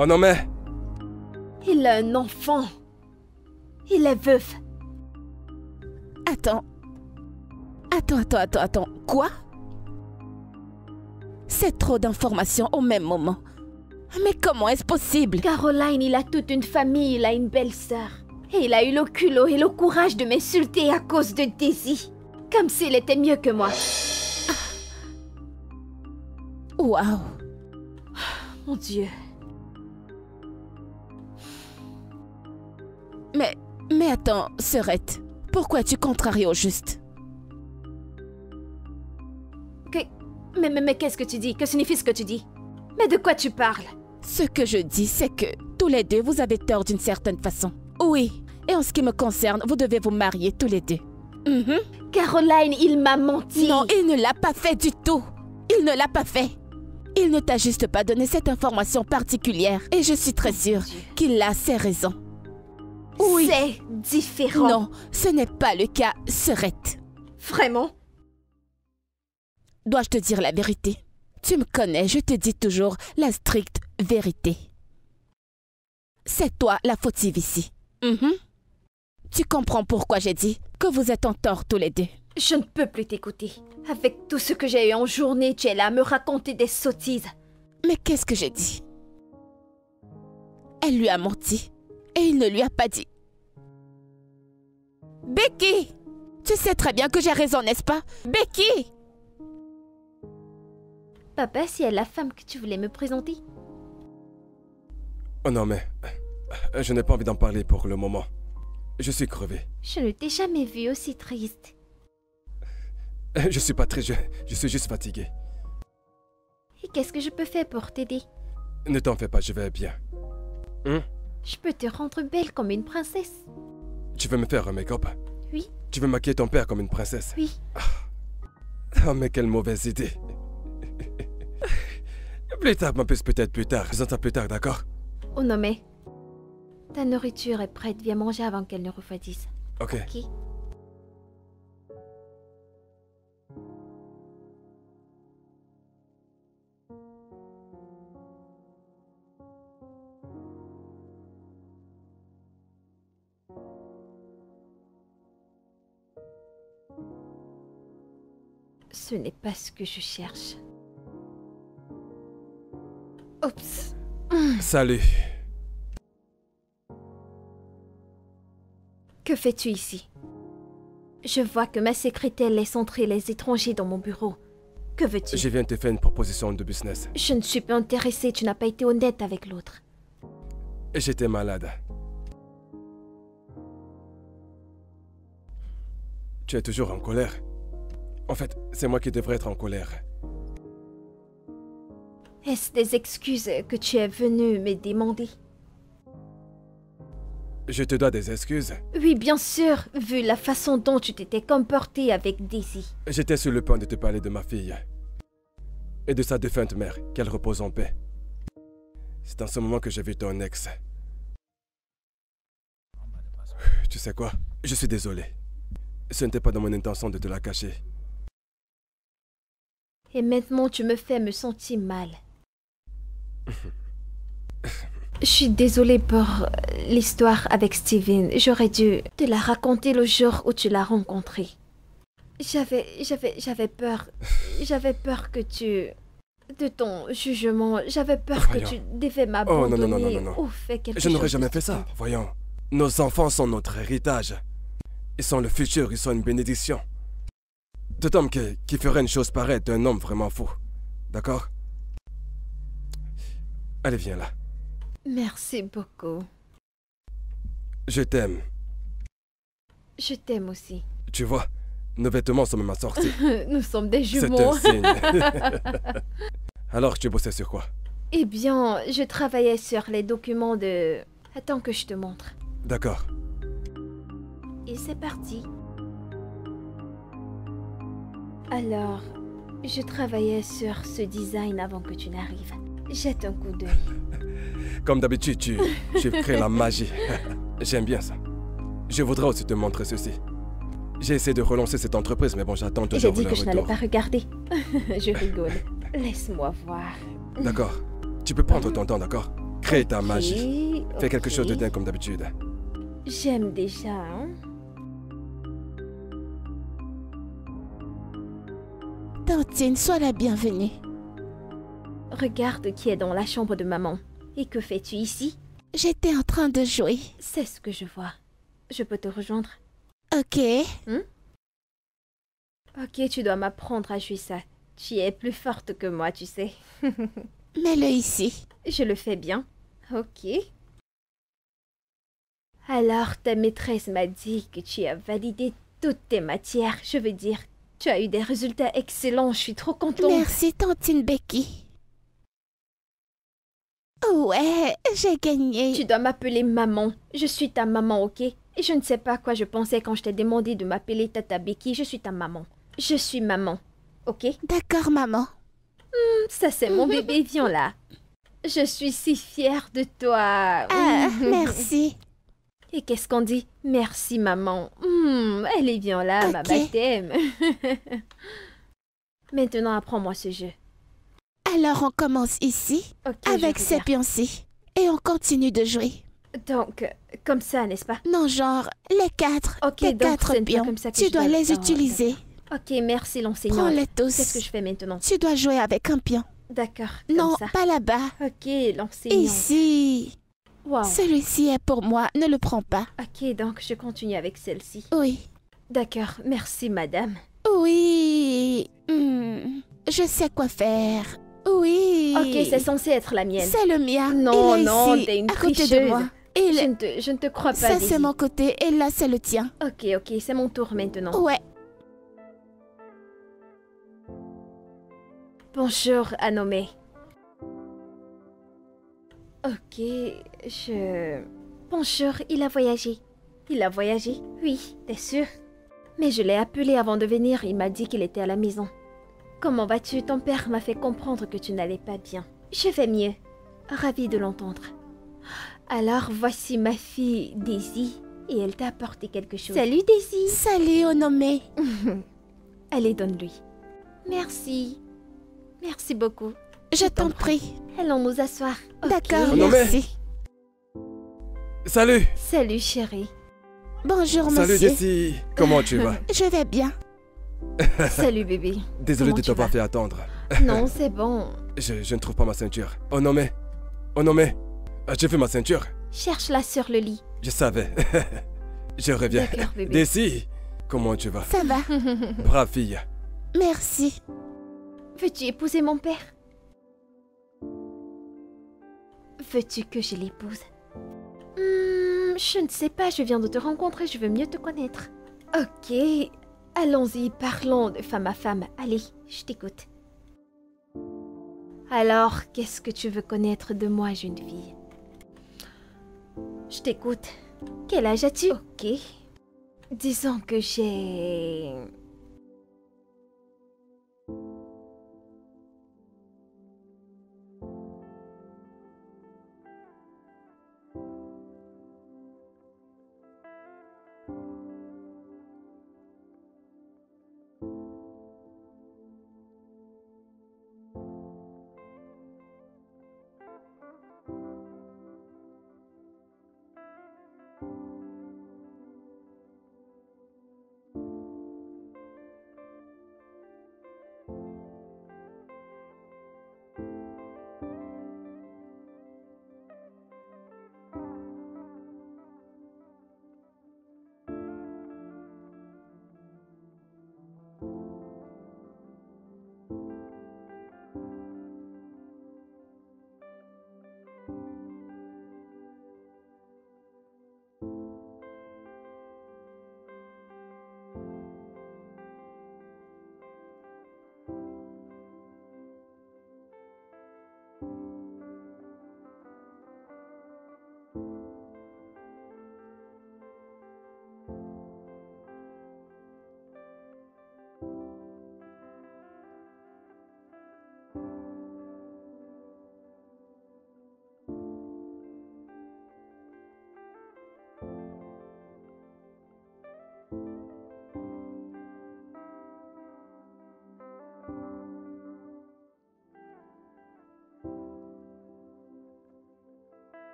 Oh non mais... Il a un enfant. Il est veuf. Attends. Attends. Quoi? C'est trop d'informations au même moment. Mais comment est-ce possible? Caroline, il a toute une famille, il a une belle-sœur. Et il a eu le culot et le courage de m'insulter à cause de Daisy. Comme s'il était mieux que moi. Waouh. Mon Dieu. Mais attends, Sœurette. Pourquoi tu contraries au juste? Mais qu'est-ce que tu dis? Que signifie ce que tu dis? Mais de quoi tu parles? Ce que je dis, c'est que tous les deux, vous avez tort d'une certaine façon. Oui, et en ce qui me concerne, vous devez vous marier tous les deux. Caroline, il m'a menti. Non, il ne l'a pas fait du tout. Il ne l'a pas fait. Il ne t'a juste pas donné cette information particulière. Et je suis très sûre qu'il a ses raisons. Oui. C'est différent. Non, ce n'est pas le cas, Sœurette. Vraiment? Dois-je te dire la vérité? Tu me connais, je te dis toujours la stricte vérité. C'est toi la fautive ici. Tu comprends pourquoi j'ai dit que vous êtes en tort tous les deux? Je ne peux plus t'écouter. Avec tout ce que j'ai eu en journée, tu es là à me raconter des sottises. Mais qu'est-ce que j'ai dit? Elle lui a menti et il ne lui a pas dit. Becky! Tu sais très bien que j'ai raison, n'est-ce pas? Becky! Papa, si elle est la femme que tu voulais me présenter. Oh non mais... Je n'ai pas envie d'en parler pour le moment. Je suis crevé. Je ne t'ai jamais vu aussi triste. Je suis pas triste, je suis juste fatigué. Et qu'est-ce que je peux faire pour t'aider? Ne t'en fais pas, je vais bien. Je peux te rendre belle comme une princesse. Tu veux me faire un make-up? Oui. Tu veux maquiller ton père comme une princesse? Oui. Oh mais quelle mauvaise idée. Plus tard, ma puce, peut-être plus tard. Faisons ça plus tard, d'accord? Oh non mais... Ta nourriture est prête, viens manger avant qu'elle ne refroidisse. Ok. Ok. Ce n'est pas ce que je cherche. Oups. Salut. Que fais-tu ici? Je vois que ma secrétaire laisse entrer les étrangers dans mon bureau. Que veux-tu? Je viens te faire une proposition de business. Je ne suis pas intéressée, tu n'as pas été honnête avec l'autre. J'étais malade. Tu es toujours en colère? En fait, c'est moi qui devrais être en colère. Est-ce des excuses que tu es venu me demander? Je te dois des excuses. Oui, bien sûr, vu la façon dont tu t'étais comporté avec Daisy. J'étais sur le point de te parler de ma fille. Et de sa défunte mère, qu'elle repose en paix. C'est en ce moment que j'ai vu ton ex. Tu sais quoi? Je suis désolé. Ce n'était pas dans mon intention de te la cacher. Et maintenant, tu me fais me sentir mal. Je suis désolée pour l'histoire avec Steven. J'aurais dû te la raconter le jour où tu l'as rencontré. J'avais peur. J'avais peur que tu... de ton jugement. J'avais peur Voyons. que tu devais m'abandonner. non. Ou faire quelque Je n'aurais chose jamais de fait ça. stupide. Voyons. Nos enfants sont notre héritage. Ils sont le futur, ils sont une bénédiction. Tout homme qui ferait une chose pareille est un homme vraiment fou. D'accord? Allez, viens là. Merci beaucoup. Je t'aime. Je t'aime aussi. Tu vois, nos vêtements sont même assortis. Nous sommes des C'est jumeaux. un signe. Alors, tu bossais sur quoi? Eh bien, je travaillais sur les documents de... Attends que je te montre. D'accord. Et c'est parti. Alors, je travaillais sur ce design avant que tu n'arrives. Jette un coup d'œil. Comme d'habitude, tu crées la magie. J'aime bien ça. Je voudrais aussi te montrer ceci. J'ai essayé de relancer cette entreprise, mais bon, j'attends J'ai toujours dit le que je n'allais retour. pas regarder. Je rigole. Laisse-moi voir. D'accord. Tu peux prendre ton temps, d'accord? Crée ta Ok, magie. Fais quelque ok. chose de dingue comme d'habitude. J'aime déjà, hein. Tantine, sois la bienvenue. Regarde qui est dans la chambre de maman. Et que fais-tu ici? J'étais en train de jouer. C'est ce que je vois. Je peux te rejoindre? Ok. Ok, tu dois m'apprendre à jouer ça. Tu es plus forte que moi, tu sais. Mets-le ici. Je le fais bien. Ok. Alors, ta maîtresse m'a dit que tu as validé toutes tes matières. Je veux dire, tu as eu des résultats excellents. Je suis trop contente. Merci, Tantine Becky. Ouais, j'ai gagné. Tu dois m'appeler maman. Je suis ta maman, ok? Et je ne sais pas à quoi je pensais quand je t'ai demandé de m'appeler Tata Becky. Je suis ta maman. Je suis maman, ok? D'accord, maman. Ça, c'est mon bébé. Viens là. Je suis si fière de toi. Ah, merci. Et qu'est-ce qu'on dit? Merci, maman. Elle est bien là, ma Ok. baptême. Maintenant, apprends-moi ce jeu. Alors, on commence ici, Ok, avec je ces regarde. pions-ci. Et on continue de jouer. Donc, comme ça, n'est-ce pas? Non, genre, les quatre. Ok, les donc quatre ce n'est pas pions. comme ça que Tu je dois dois- les Oh, utiliser. Ok, merci l'enseignant. Prends-les tous. Qu'est-ce que je fais maintenant? Tu dois jouer avec un pion. D'accord, comme Non, ça. pas là-bas. Ok, l'enseignant. Ici. Wow. Celui-ci est pour moi. Ne le prends pas. Ok, donc je continue avec celle-ci. Oui. D'accord, merci madame. Oui. Je sais quoi faire. Oui. Ok, c'est censé être la mienne. C'est le mien. Non, Il est non, ici, t'es une à côté de tricheuse. moi. Je ne te crois pas, Ça, Daisy. c'est mon côté. Et là, c'est le tien. Ok, ok, c'est mon tour maintenant. Ouais. Bonjour, Anome. Ok, Bonjour, il a voyagé. Il a voyagé? Oui, t'es sûr? Mais je l'ai appelé avant de venir, il m'a dit qu'il était à la maison. Comment vas-tu? Ton père m'a fait comprendre que tu n'allais pas bien. Je vais mieux. Ravie de l'entendre. Alors, voici ma fille, Daisy, et elle t'a apporté quelque chose. Salut, Daisy! Salut, Onome. Allez, donne-lui. Merci. Merci beaucoup. Je t'en prie. Allons nous asseoir. Ok. D'accord, Onome. merci. Salut. Salut, chérie. Bonjour, Salut monsieur. Jessie. Comment tu vas? Je vais bien. Salut, bébé. Désolé Comment de tu t'avoir vas? fait attendre. Non, c'est bon. Je ne trouve pas ma ceinture. Oh non mais. J'ai vu ma ceinture. Cherche-la sur le lit. Je savais. Je reviens. D'accord, bébé. Daisy, comment tu vas? Ça va. Brave fille. Merci. Veux-tu épouser mon père? Veux-tu que je l'épouse? Je ne sais pas, je viens de te rencontrer, je veux mieux te connaître. Ok, allons-y, parlons de femme à femme. Allez, je t'écoute. Alors, qu'est-ce que tu veux connaître de moi, jeune fille? Je t'écoute. Quel âge as-tu? Ok. Disons que j'ai...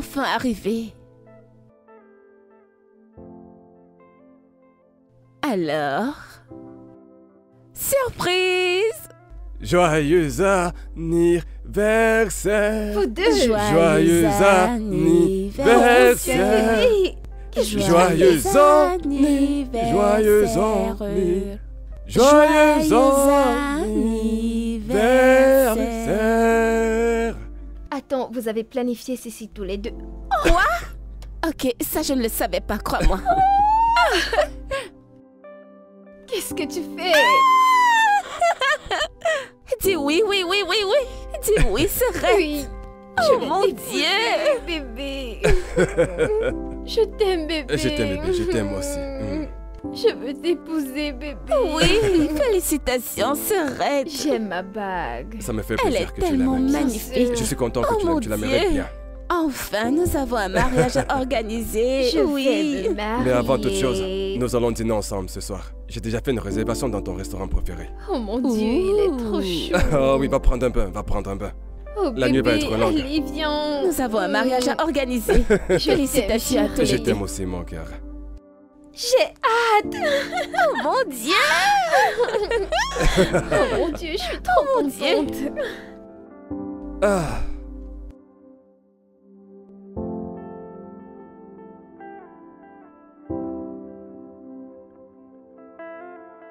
enfin arrivé. Alors... Surprise! Joyeux anniversaire. Vous deux. Joyeux anniversaire. Bébé. Joyeux anniversaire. Attends, vous avez planifié ceci tous les deux. Ok, ça je ne le savais pas, crois-moi. Qu'est-ce que tu fais? Dis oui, oui, oui, oui, oui. Dis oui, c'est vrai. Oui. Oh vais mon t'épouser, Dieu. bébé. Je t'aime, bébé. Je t'aime, bébé, je t'aime aussi. Je veux t'épouser, bébé. Oui, félicitations, Serette. J'aime ma bague. Ça me fait Elle plaisir est que tu tellement l'aimes. magnifique. Je suis content que Oh tu mon l'aimes, tu la mérites Dieu. bien. Enfin, nous avons un mariage à organiser. Je Oui. vais me marier. Mais avant toute chose, nous allons dîner ensemble ce soir. J'ai déjà fait une réservation dans ton restaurant préféré. Oh mon Dieu, il est trop chaud. Oh oui, va prendre un bain, va prendre un bain. Oh, La nuit va bébé, être longue. Allez, viens. Nous avons un mariage à organiser. Félicitations à tous Je les deux. t'aime aussi, mon cœur. J'ai hâte. Oh mon Dieu. Oh mon Dieu, je suis trop mon Dieu. contente. Ah,